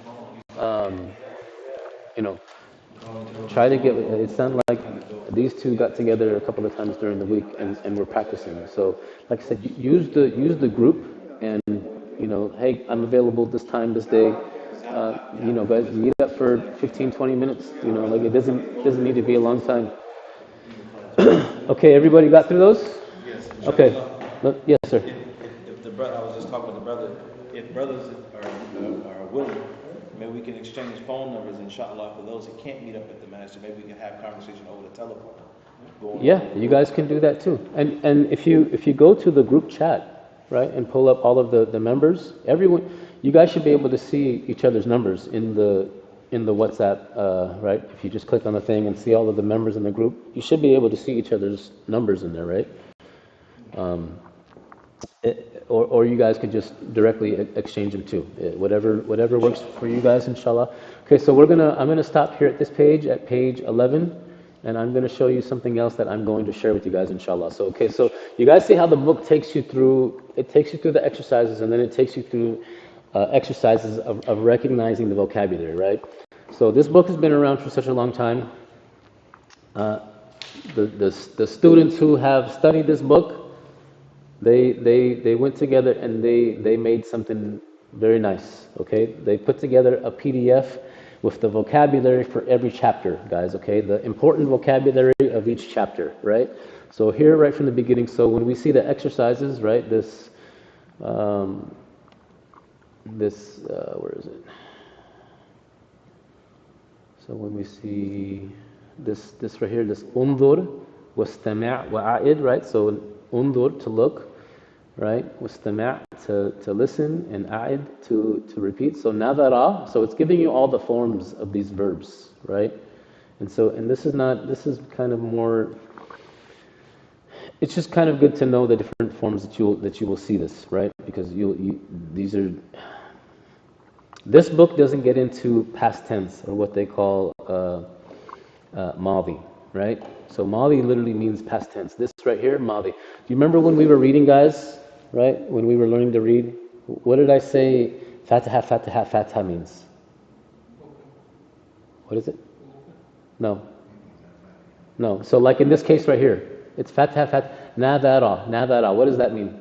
try to get, it sounded like these two got together a couple of times during the week and were practicing. So, like I said, use the group and, hey, I'm available this time, this day. Guys, meet up for 15, 20 minutes. Like it doesn't need to be a long time. Okay, everybody got through those? Yes. Okay. Yes, sir. If the brother, I was just talking with the brother, if brothers are willing, maybe we can exchange phone numbers, inshallah, for those who can't meet up at the masjid. Maybe we can have conversation over the telephone. Yeah, you guys can do that too. And if you go to the group chat, right, and pull up all of the members, everyone, you guys should be able to see each other's numbers in the WhatsApp, right? If you just click on the thing and see all of the members in the group, you should be able to see each other's numbers in there, right? Or you guys could just directly exchange them too. Whatever works for you guys, inshallah. Okay, so I'm gonna stop here at this page, at page 11, and I'm gonna show you something else that I'm going to share with you guys, inshallah. So you guys see how the book takes you through. It takes you through the exercises, and then it takes you through exercises of recognizing the vocabulary, right? So this book has been around for such a long time. The students who have studied this book, they went together and they made something very nice, okay? They put together a PDF with the vocabulary for every chapter, guys, okay? The important vocabulary of each chapter, right? So here, right from the beginning, so when we see the exercises, right, where is it? So when we see this right here, this undur, wastami' wa'a'id, right? So undur, to look, right? Wastami' to listen, and a'id to repeat. So nadara, so it's giving you all the forms of these verbs, right? And this is kind of more, it's just kind of good to know the different forms that you will see this, right? Because this book doesn't get into past tense, or what they call madi, right? So madi literally means past tense. This right here, madi. Do you remember when we were reading, guys? Right? When we were learning to read, what did I say? Fataha, fataha, fataha means. What is it? No. So like in this case right here, it's fataha, fataha, nadara. What does that mean?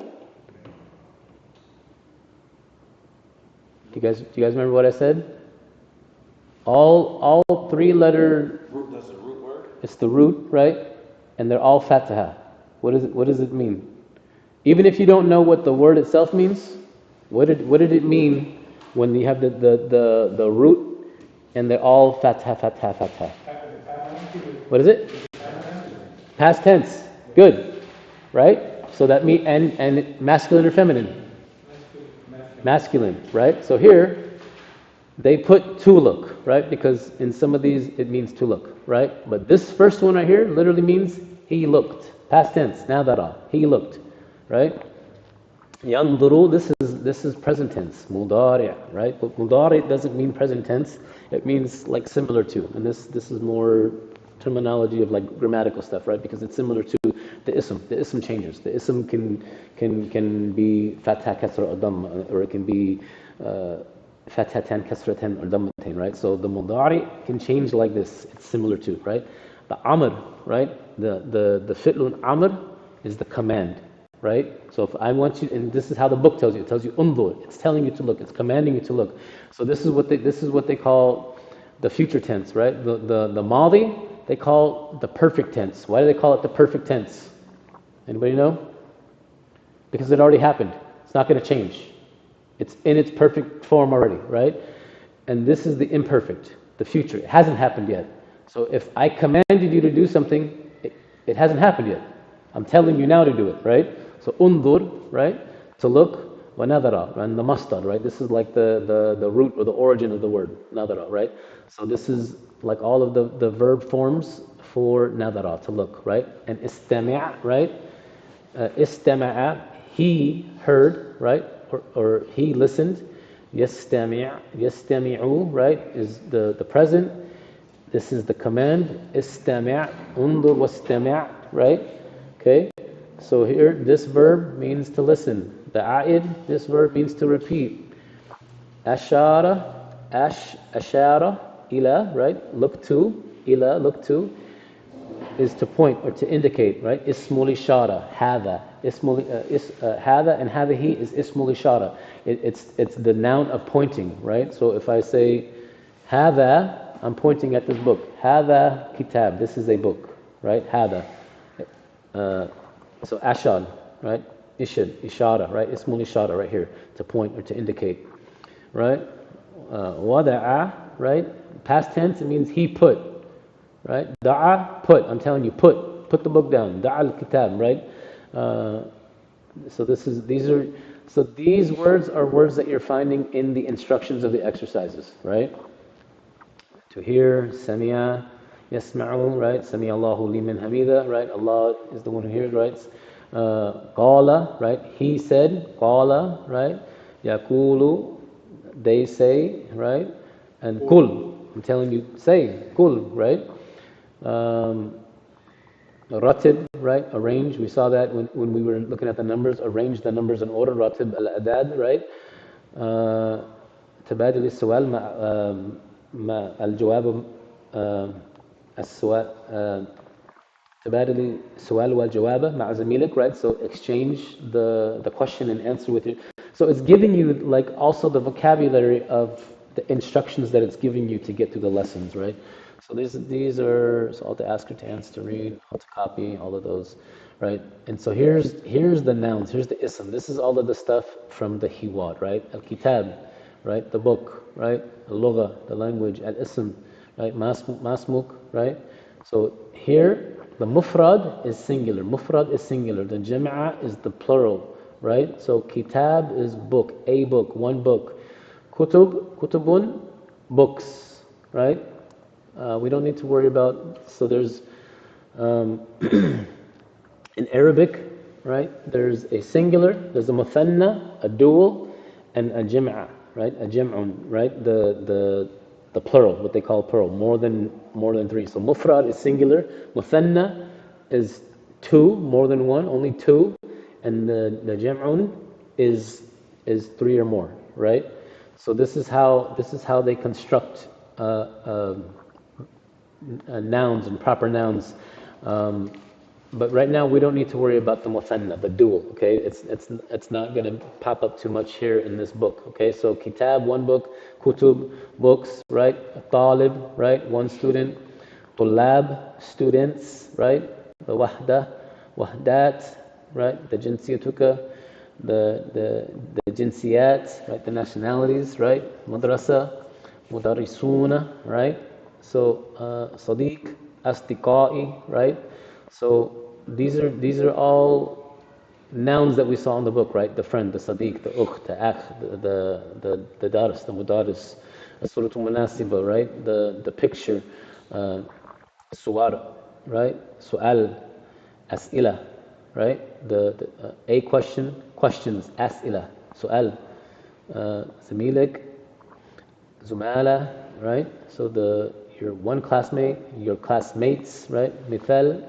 Do you guys remember what I said? All three-letter. That's the root word. It's the root, right? And they're all fataha. What does it mean? Even if you don't know what the word itself means, what did it mean when you have the root and they're all fataha, fataha, fataha? What is it? Past tense. Good, right? So that means and masculine or feminine? Masculine, right? So here, they put to look, right? Because in some of these, it means to look, right? But this first one right here literally means he looked. Past tense, nadara, he looked, right? Yanduru, this is present tense, mudari', right? But mudari' doesn't mean present tense. It means like similar to. And this is more terminology of like grammatical stuff, right? Because it's similar to the ism. The ism changes. The ism can be fatha, kasra, or dhamma, or it can be fathatan, kasratan, or dhammatain, right? So the mudari can change like this. It's similar to, right? The amr, right? The fi'lun amr is the command, right? So if I want you, and this is how the book tells you. It tells you undur. It's telling you to look. It's commanding you to look. So this is what they call the future tense, right? The madi they call the perfect tense. Why do they call it the perfect tense? Anybody know? Because it already happened. It's not going to change. It's in its perfect form already, right? And this is the imperfect, the future. It hasn't happened yet. So if I commanded you to do something, it hasn't happened yet. I'm telling you now to do it, right? So undur, right? To look, wa nadara, and the masdar, right? This is like the root or the origin of the word, nadara, right? So this is like all of the verb forms for nadara, to look, right? And istami', right? Istama'a, he heard, right? Or he listened. Yastami'u, right? Is the present. This is the command. استمع, انظر واستمع, right? Okay. So here, this verb means to listen. The a'id, this verb means to repeat. Ashara, ashara, ila, right? Look to, ila, look to, is to point or to indicate, right? Ismul ishara, hadha. Hadha and hadhihi is ismul ishara. It's the noun of pointing, right? So if I say hadha, I'm pointing at this book. Hadha kitab, this is a book, right? Hadha. So ashad, right? Ishad, ishara, right? Ismul ishara right here, to point or to indicate, right? Wada'a, right? Past tense, it means he put, right? Da'a, put. I'm telling you, put the book down. Da'a al-kitab, right? So these words are words that you're finding in the instructions of the exercises, right? To hear, sami'a, yasma'u, right? Sami'a Allahu liman hamida, right? Allah is the one who hears, right? Qala, right? He said, qala, right? Yaqulu, they say, right? And kul, I'm telling you, say, kul, right? Ratib, right? Arrange, we saw that when we were looking at the numbers, arrange the numbers in order, ratib al-adad, right? تبادل السؤال مع الجواب السؤال تبادل السؤال والجواب مع زميلك, right? So exchange the question and answer with you. So it's giving you like also the vocabulary of the instructions that it's giving you to get through the lessons, right? So these are so all to ask her to answer, to read, how to copy, all of those, right? And so here's the nouns, here's the ism. This is all of the stuff from the hiwar, right? Al-kitab, right? The book, right? Al-lugha, the language, al-ism, right? Masmuk, right? So here, the mufrad is singular. Mufrad is singular. The jam'a is the plural, right? So kitab is book, a book, one book. Kutubun, books, right? We don't need to worry about, so there's, in Arabic, right? There's a singular, there's a muthanna, a dual, and a jam'a, right? A jam'un, right? The plural, what they call plural, more than three. So mufrad is singular, muthanna is two, more than one, only two, and the jam'un is three or more, right? So this is how they construct nouns and proper nouns. But right now we don't need to worry about the muthanna, the dual. Okay, it's not going to pop up too much here in this book. Okay, so kitab, one book, kutub, books, right? Talib, right? One student. Tullab, students, right? The wahda, wahdat, right? The jinsiyatuka, the jinsiyat, right? The nationalities, right? Madrasa, mudarrisuna, right? So sadiq, asdiqai, right? So these are all nouns that we saw in the book, right? The friend, the sadiq, the ukht, the akh, the daris, the mudaris, as-suratul munasiba, right? The picture, suwar, right? Su'al, as'ila, right? A question, questions, as'ila, su'al, zamilik, zumala, right? So your one classmate, your classmates, right? Mithal,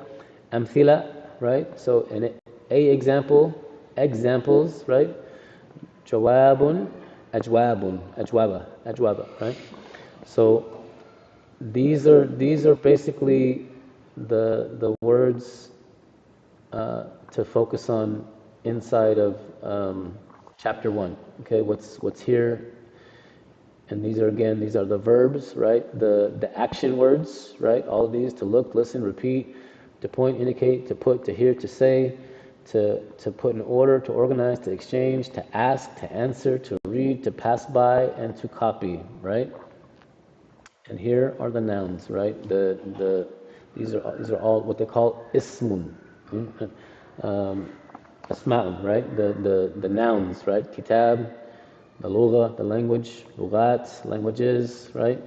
amthila, right? So examples, right? Jawabun, ajwaba, right? So these are basically the words to focus on inside of chapter 1. Okay, what's here. And these are the verbs, right? The action words, right? All of these, to look, listen, repeat, to point, indicate, to put, to hear, to say, to put in order, to organize, to exchange, to ask, to answer, to read, to pass by, and to copy, right? And here are the nouns, right? These are all what they call ismun, asma'un, right? The nouns, right? Kitab, the lugha, the language, lughat, languages, right?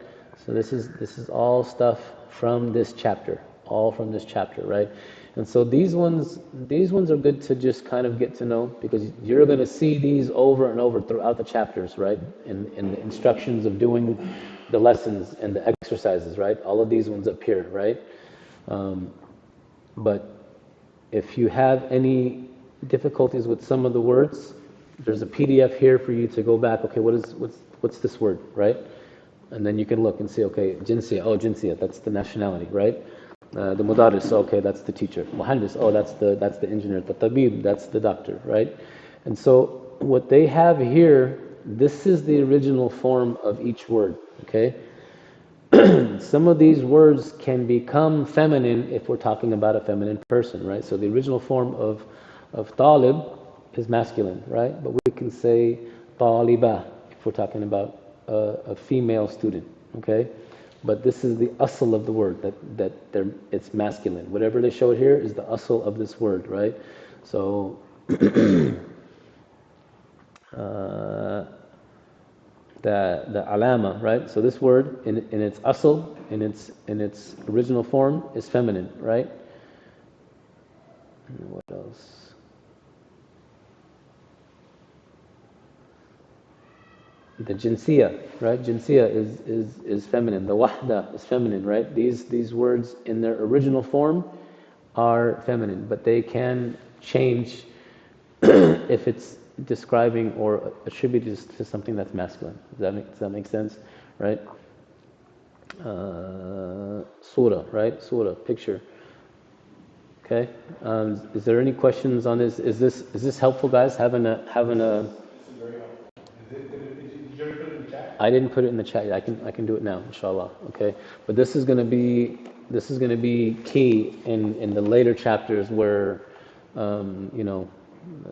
So this is all stuff from this chapter, right? And so these ones are good to just kind of get to know, because you're going to see these over and over throughout the chapters, right? In the instructions of doing the lessons and the exercises, right? All of these ones up here, right? But if you have any difficulties with some of the words, there's a PDF here for you to go back. Okay, what's this word, right? And then you can look and see. Okay, jinsiyah. Oh, jinsiyah. That's the nationality, right? The mudaris. Okay, that's the teacher. Muhandis. Oh, that's the engineer. The tabib. That's the doctor, right? And so what they have here, this is the original form of each word. Okay. Some of these words can become feminine if we're talking about a feminine person, right? So the original form of talib is masculine, right? But we can say taliba if we're talking about a female student, okay? But this is the asl of the word, that it's masculine. Whatever they showed here is the asl of this word, right? So the alama, right? So this word in its asl, in its original form, is feminine, right? And what else? The jinsiyah, right? Jinsiyah is feminine. The wahda is feminine, right? These words in their original form are feminine, but they can change if it's describing or attributed to something that's masculine. Does that make sense? Right? Surah, right? Surah, picture. Okay. Is there any questions on this? Is this helpful, guys? Having a I didn't put it in the chat. I can do it now, inshallah. Okay. But this is going to be key in the later chapters where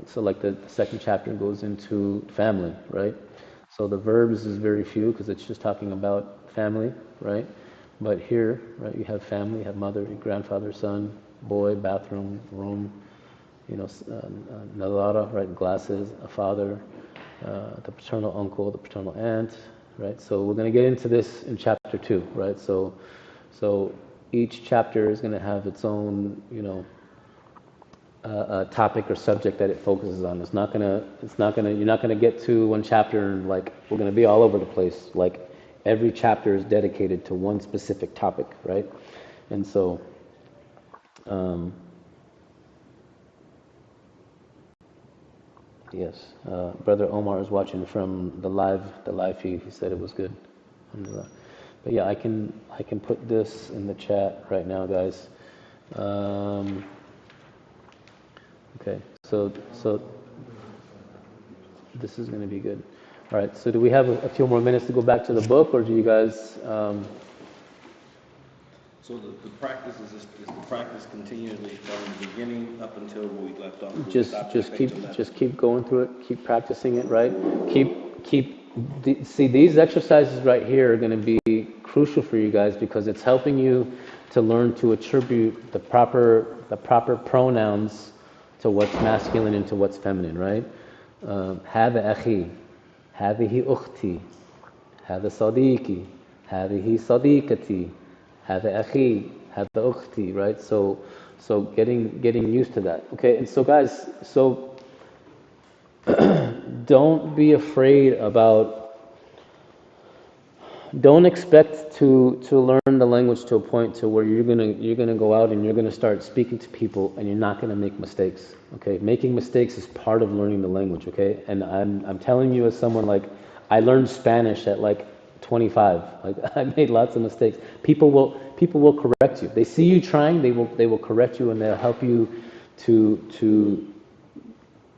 so like the second chapter goes into family, right? So the verbs is very few because it's just talking about family, right? But here, right, you have family, you have mother, grandfather, son, boy, bathroom, room, nadara, right, glasses, a father, the paternal uncle, the paternal aunt, right? So we're going to get into this in chapter 2, right? So each chapter is going to have its own, a topic or subject that it focuses on. You're not gonna get to one chapter and like we're gonna be all over the place. Like every chapter is dedicated to one specific topic, right? And so, yes, Brother Omar is watching from the live feed. He said it was good. Alhamdulillah. But yeah, I can put this in the chat right now, guys. Okay, so this is going to be good. All right, so do we have a few more minutes to go back to the book, or do you guys? So the practice is the practice continually from the beginning up until where we left off. Just keep going through it, keep practicing it, right? See, these exercises right here are going to be crucial for you guys because it's helping you to learn to attribute the proper pronouns to what's masculine and to what's feminine, right? هذا أخي, هذه أختي, هذا صديقي, هذه صديقتي, هذا أخي, هذا أختي, right? So getting used to that. Okay, and so guys, don't be afraid about. Don't expect to learn the language to a point to where you're gonna go out and you're gonna start speaking to people and you're not gonna make mistakes. Okay, making mistakes is part of learning the language. Okay, and I'm telling you as someone like I learned Spanish at like 25. Like I made lots of mistakes. People will correct you. They see you trying. They will correct you and they'll help you to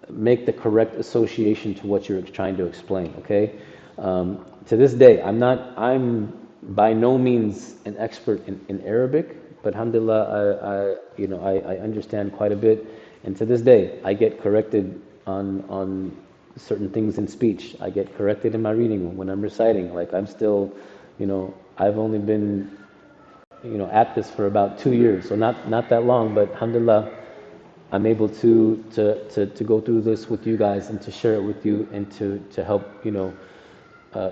make the correct association to what you're trying to explain. Okay. To this day, I'm by no means an expert in Arabic, but alhamdulillah, I understand quite a bit. And to this day, I get corrected on certain things in speech. I get corrected in my reading when I'm reciting. Like I'm still, I've only been, at this for about 2 years, so not that long, but alhamdulillah, I'm able to go through this with you guys and to share it with you and to help,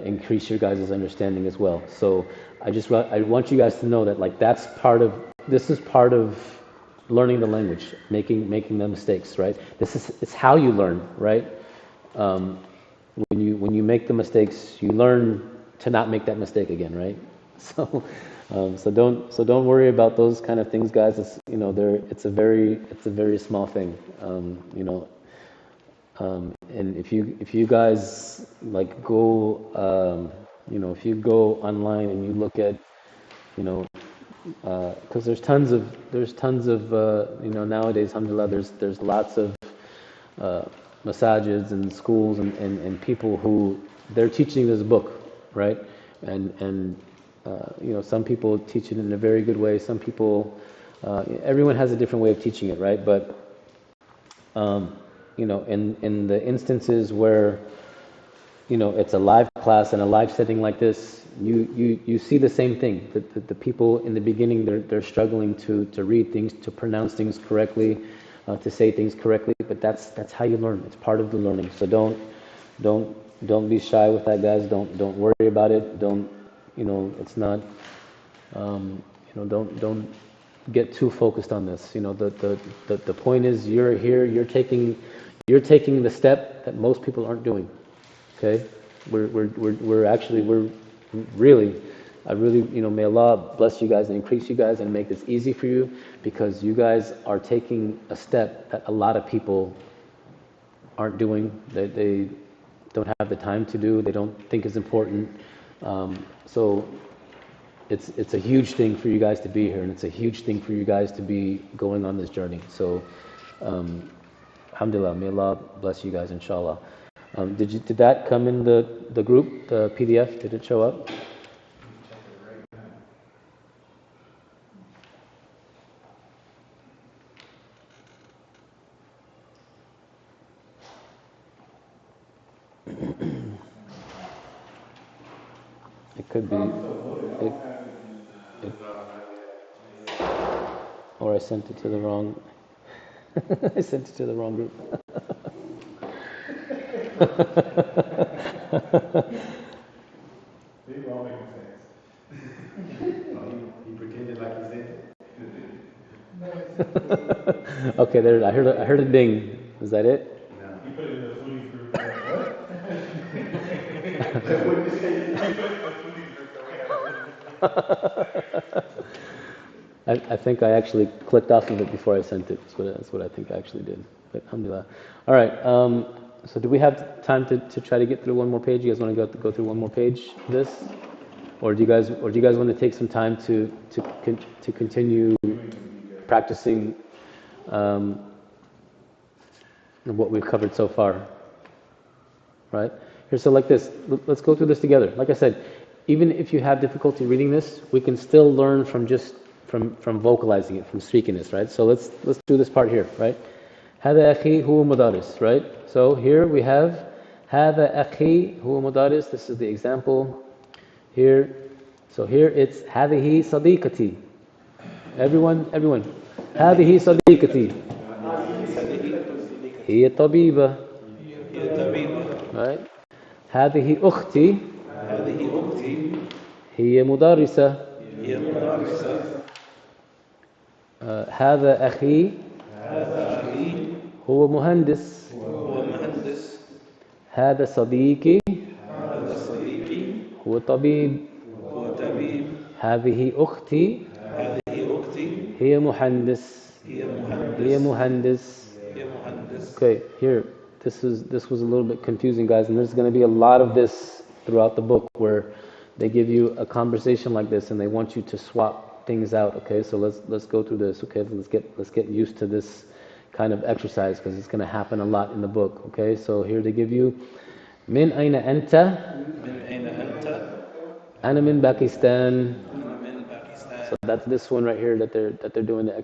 increase your guys' understanding as well. So I want you guys to know that like this is part of learning the language, making the mistakes, right? It's how you learn, right? When you make the mistakes, you learn to not make that mistake again, right? So don't worry about those kind of things, guys. It's, you know, it's a very small thing. You know, and if you guys like go, you know, if you go online and you look at, you know, because there's tons of you know, nowadays, alhamdulillah, there's lots of masajids and schools and people who they're teaching this book, right? And you know, some people teach it in a very good way. Some people, everyone has a different way of teaching it, right? But you know, in the instances where, you know, it's a live class and a live setting like this, you see the same thing. The people in the beginning, they're struggling to read things, to pronounce things correctly, to say things correctly. But that's how you learn. It's part of the learning. So don't be shy with that, guys. Don't worry about it. Don't, you know, it's not, you know, don't get too focused on this. You know, the point is, you're here, you're taking the step that most people aren't doing. Okay, we're really, I really, you know, may Allah bless you guys and increase you guys and make this easy for you, because you guys are taking a step that a lot of people aren't doing. They don't have the time to do. They don't think is important. So it's a huge thing for you guys to be here, and it's a huge thing for you guys to be going on this journey. So alhamdulillah, may Allah bless you guys, inshallah. Did that come in the group, the PDF? Did it show up? It could be. Or I sent it to the wrong. I sent it to the wrong group. Maybe all making sense. He pretended like he said it. Okay, there. I heard a ding. Is that it? No. You put it in the foodie group. What did you say? You put it in the foodie group. I think I actually clicked off of it before I sent it. That's what I think I actually did. But alhamdulillah. All right. So do we have time to try to get through one more page? You guys want to go through one more page of this, or do you guys want to take some time to continue practicing what we've covered so far? Right here. So like this. Let's go through this together. Like I said, even if you have difficulty reading this, we can still learn from vocalizing it, from speaking this, right? So let's do this part here, right? هذا أخي هو مدرس, right? So here we have هذا أخي هو مدرس. This is the example here. So here it's هذه صديقتي. Everyone. هذه صديقتي. هي طبيبة. Right? هذه أختي. هي مدرسة. هذا أخي هو مهندس. هذا صديقي هو طبيب. هذه أختي هي مهندس. Okay, here, this was a little bit confusing, guys, and there's going to be a lot of this throughout the book, where they give you a conversation like this and they want you to swap things out. Okay, so let's go through this. Okay, let's get used to this kind of exercise, because it's going to happen a lot in the book. Okay, so here they give you من أين أنت؟ أنا من Pakistan. So that's this one right here that they're doing the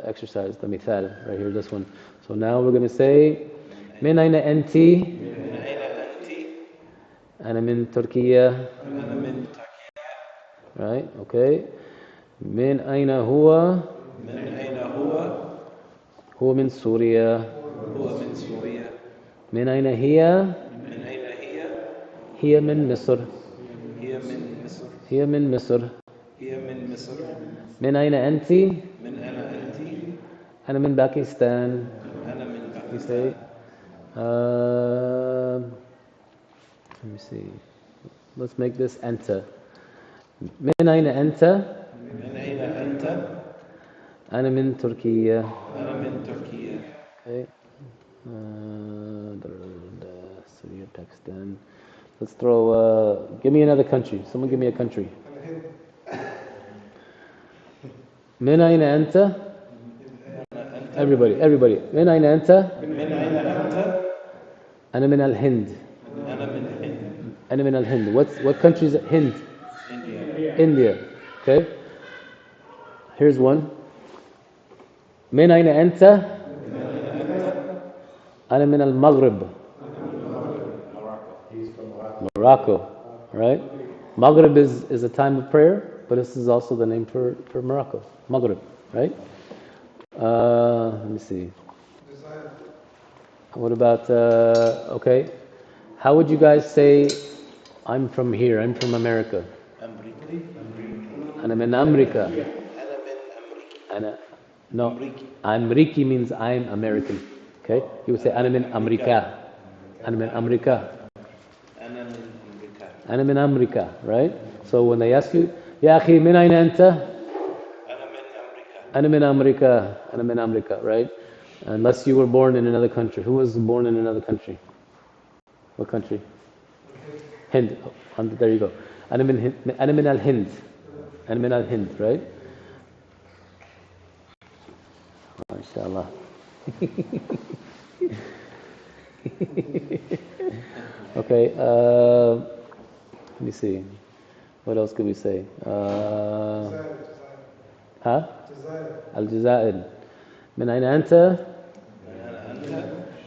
exercise, the mithal right here, this one. So now we're going to say من أين أنت؟ أنا من تركيا. Right, okay. من أين هو؟ هو من سوريا. من أين هي؟ هي من مصر. هي من مصر. من أين أنت؟ أنا من باكستان. You say, let me see. Let's make this أنت. من أين أنت؟ من أين أنت؟ أنا من تركيا. أنا من تركيا. Okay. Syria, Pakistan. Let's throw, give me another country. Someone give me a country. من أين أنت? Everybody. من أين أنت? من أين أنت؟ أنا من الهند. أنا من الهند. أنا من الهند. What country is it? Hind. India. Okay. Here's one. من أين أنت؟ أنا من المغرب. Morocco. Right? Maghrib is a time of prayer, but this is also the name for Morocco. Maghrib. Right? Let me see. What about, okay. How would you guys say, I'm from here, I'm from America? أنا من أمريكا. No, Amriki means I'm American. Okay? You would say أنا من أمريكا. أنا من أمريكا. أنا من أمريكا. Right? So when they ask you, يا أخي من أين أنت? أنا من أمريكا. أنا من أمريكا. Right? Unless you were born in another country. Who was born in another country? What country? Hind. Oh, there you go. أنا من الهند. أنا من الهند. Right? MashaAllah. Okay, let me see. What else could we say? الجزائر. من أين أنت؟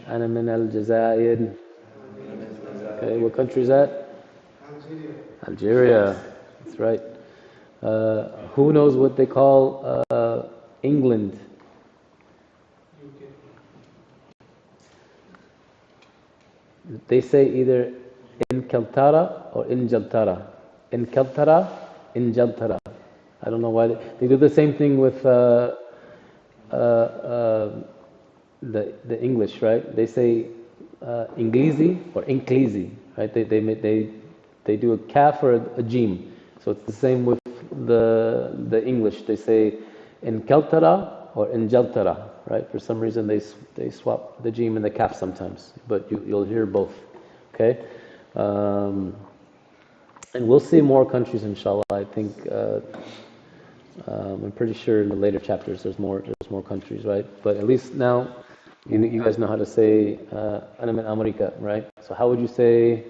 أنا من الجزائر. Okay, what country is that? Algeria. That's right. Who knows what they call England? They say either Inkaltara or Injaltara. Inkaltara, Injaltara. I don't know why they do the same thing with the English, right? They say Inglisi or Inklisi, right? They do a kaf or a jim. So it's the same with the English. They say Inkaltara or Injaltara, right? For some reason they swap the jim and the kaf sometimes, but you'll hear both. Okay, and we'll see more countries, inshallah. I think I'm pretty sure in the later chapters there's more countries, right? But at least now you guys know how to say "Ana min America," right? So how would you say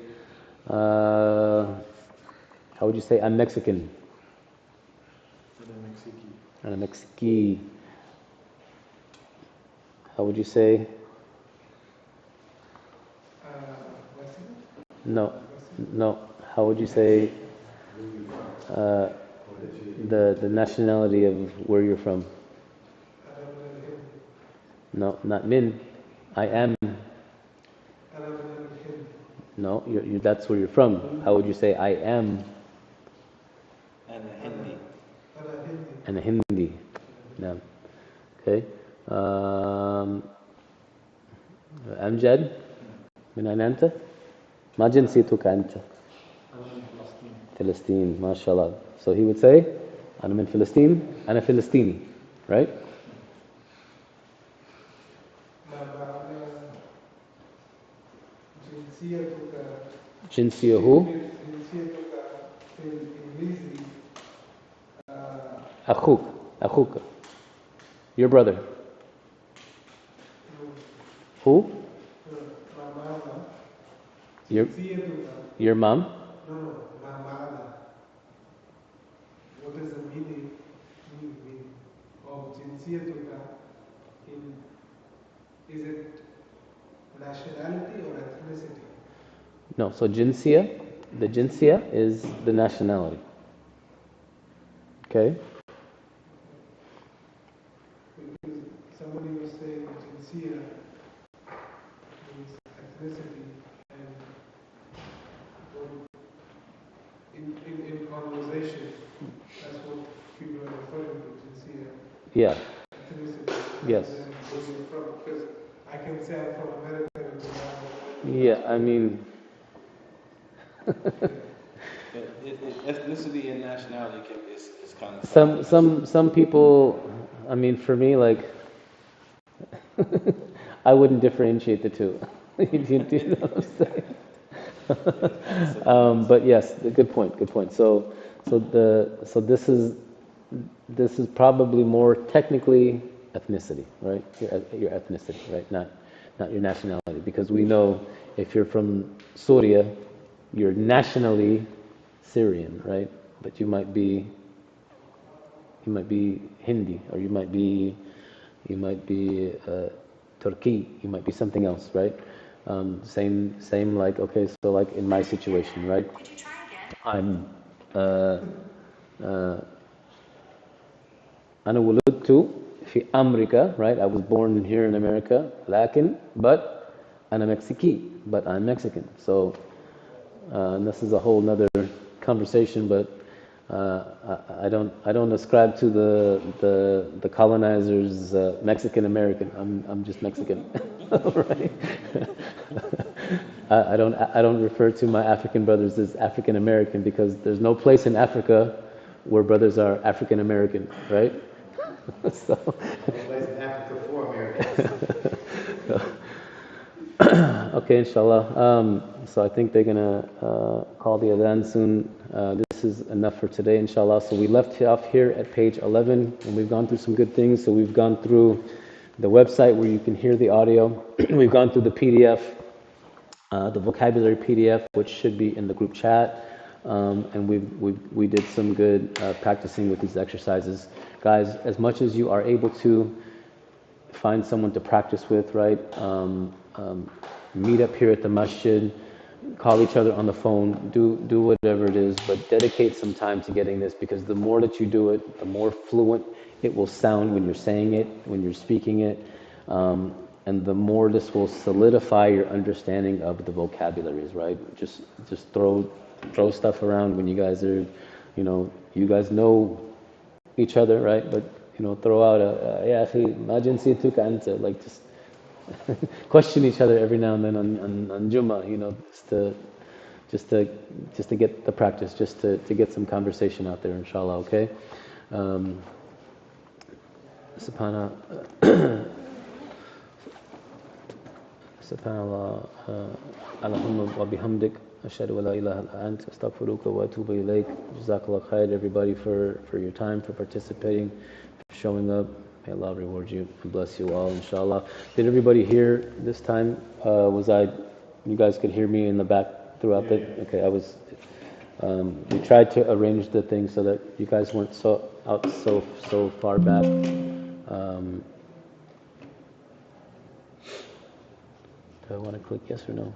I'm Mexican? Ana Mexiqui. How would you say? No. How would you say the nationality of where you're from? No, not min. I am. No, that's where you're from. How would you say I am? أنا هندي. نعم. Okay. أمجد من أين أنت؟ ما جنسيتك أنت؟ فلسطين. ما شاء الله. So he would say أنا من فلسطين. أنا فلسطيني. Right? جنسيه أخوك. Your brother. Who? Your mom? No, what is the meaning of jinsiyatuka? Is it nationality or ethnicity? No, so the jinsiya is the nationality. Okay? Because somebody was saying jinsiya means ethnicity, and in conversation, that's what people are referring to, jinsiya. Yeah. Ethnicity. Yes. And where you're from, because I can say I'm from America and yeah, I mean Ethnicity and nationality is kind of some people, I mean, for me, like, I wouldn't differentiate the two. Do you know what I'm saying? But yes, good point. Good point. So this is probably more technically ethnicity, right? Your ethnicity, right? Not your nationality, because we know if you're from Syria, you're nationally Syrian, right? But you might be Hindi, or you might be Turkey, you might be something else, right? Same like, okay, so like in my situation, right? I'm أنا ولدت في أمريكا, right? I was born here in America, but أنا مكسيكي, but I'm Mexican. So and this is a whole nother conversation, but I don't ascribe to the colonizers Mexican American. I'm just Mexican, right? I don't refer to my African brothers as African American, because there's no place in Africa where brothers are African American, right? So No place in Africa for Americans. okay, inshallah. So I think they're gonna call the adhan soon. This is enough for today, inshallah. So we left off here at page 11, and we've gone through some good things. So we've gone through the website where you can hear the audio. We've gone through the PDF, the vocabulary PDF, which should be in the group chat. And we did some good practicing with these exercises. Guys, as much as you are able to, find someone to practice with, right? Meet up here at the masjid, call each other on the phone, do whatever it is, but dedicate some time to getting this, because the more that you do it, the more fluent it will sound when you're saying it, when you're speaking it, and the more this will solidify your understanding of the vocabularies, right? Just throw stuff around when you guys are, you guys know each other, right? But throw out يا أخي ما جنسيتك أنت, like just question each other every now and then on Jummah, just to get the practice, just to get some conversation out there, inshallah, okay? Subhanallah, Allahumma wa bihamdik, ashhadu an la ilaha illa ant, astaghfiruka wa atubu ilayk. Jazakallah khair, everybody, for your time, for participating, for showing up. May Allah reward you and bless you all, inshallah. Did everybody hear this time? You guys could hear me in the back throughout the, okay, we tried to arrange the thing so that you guys weren't so far back. Do I want to click yes or no?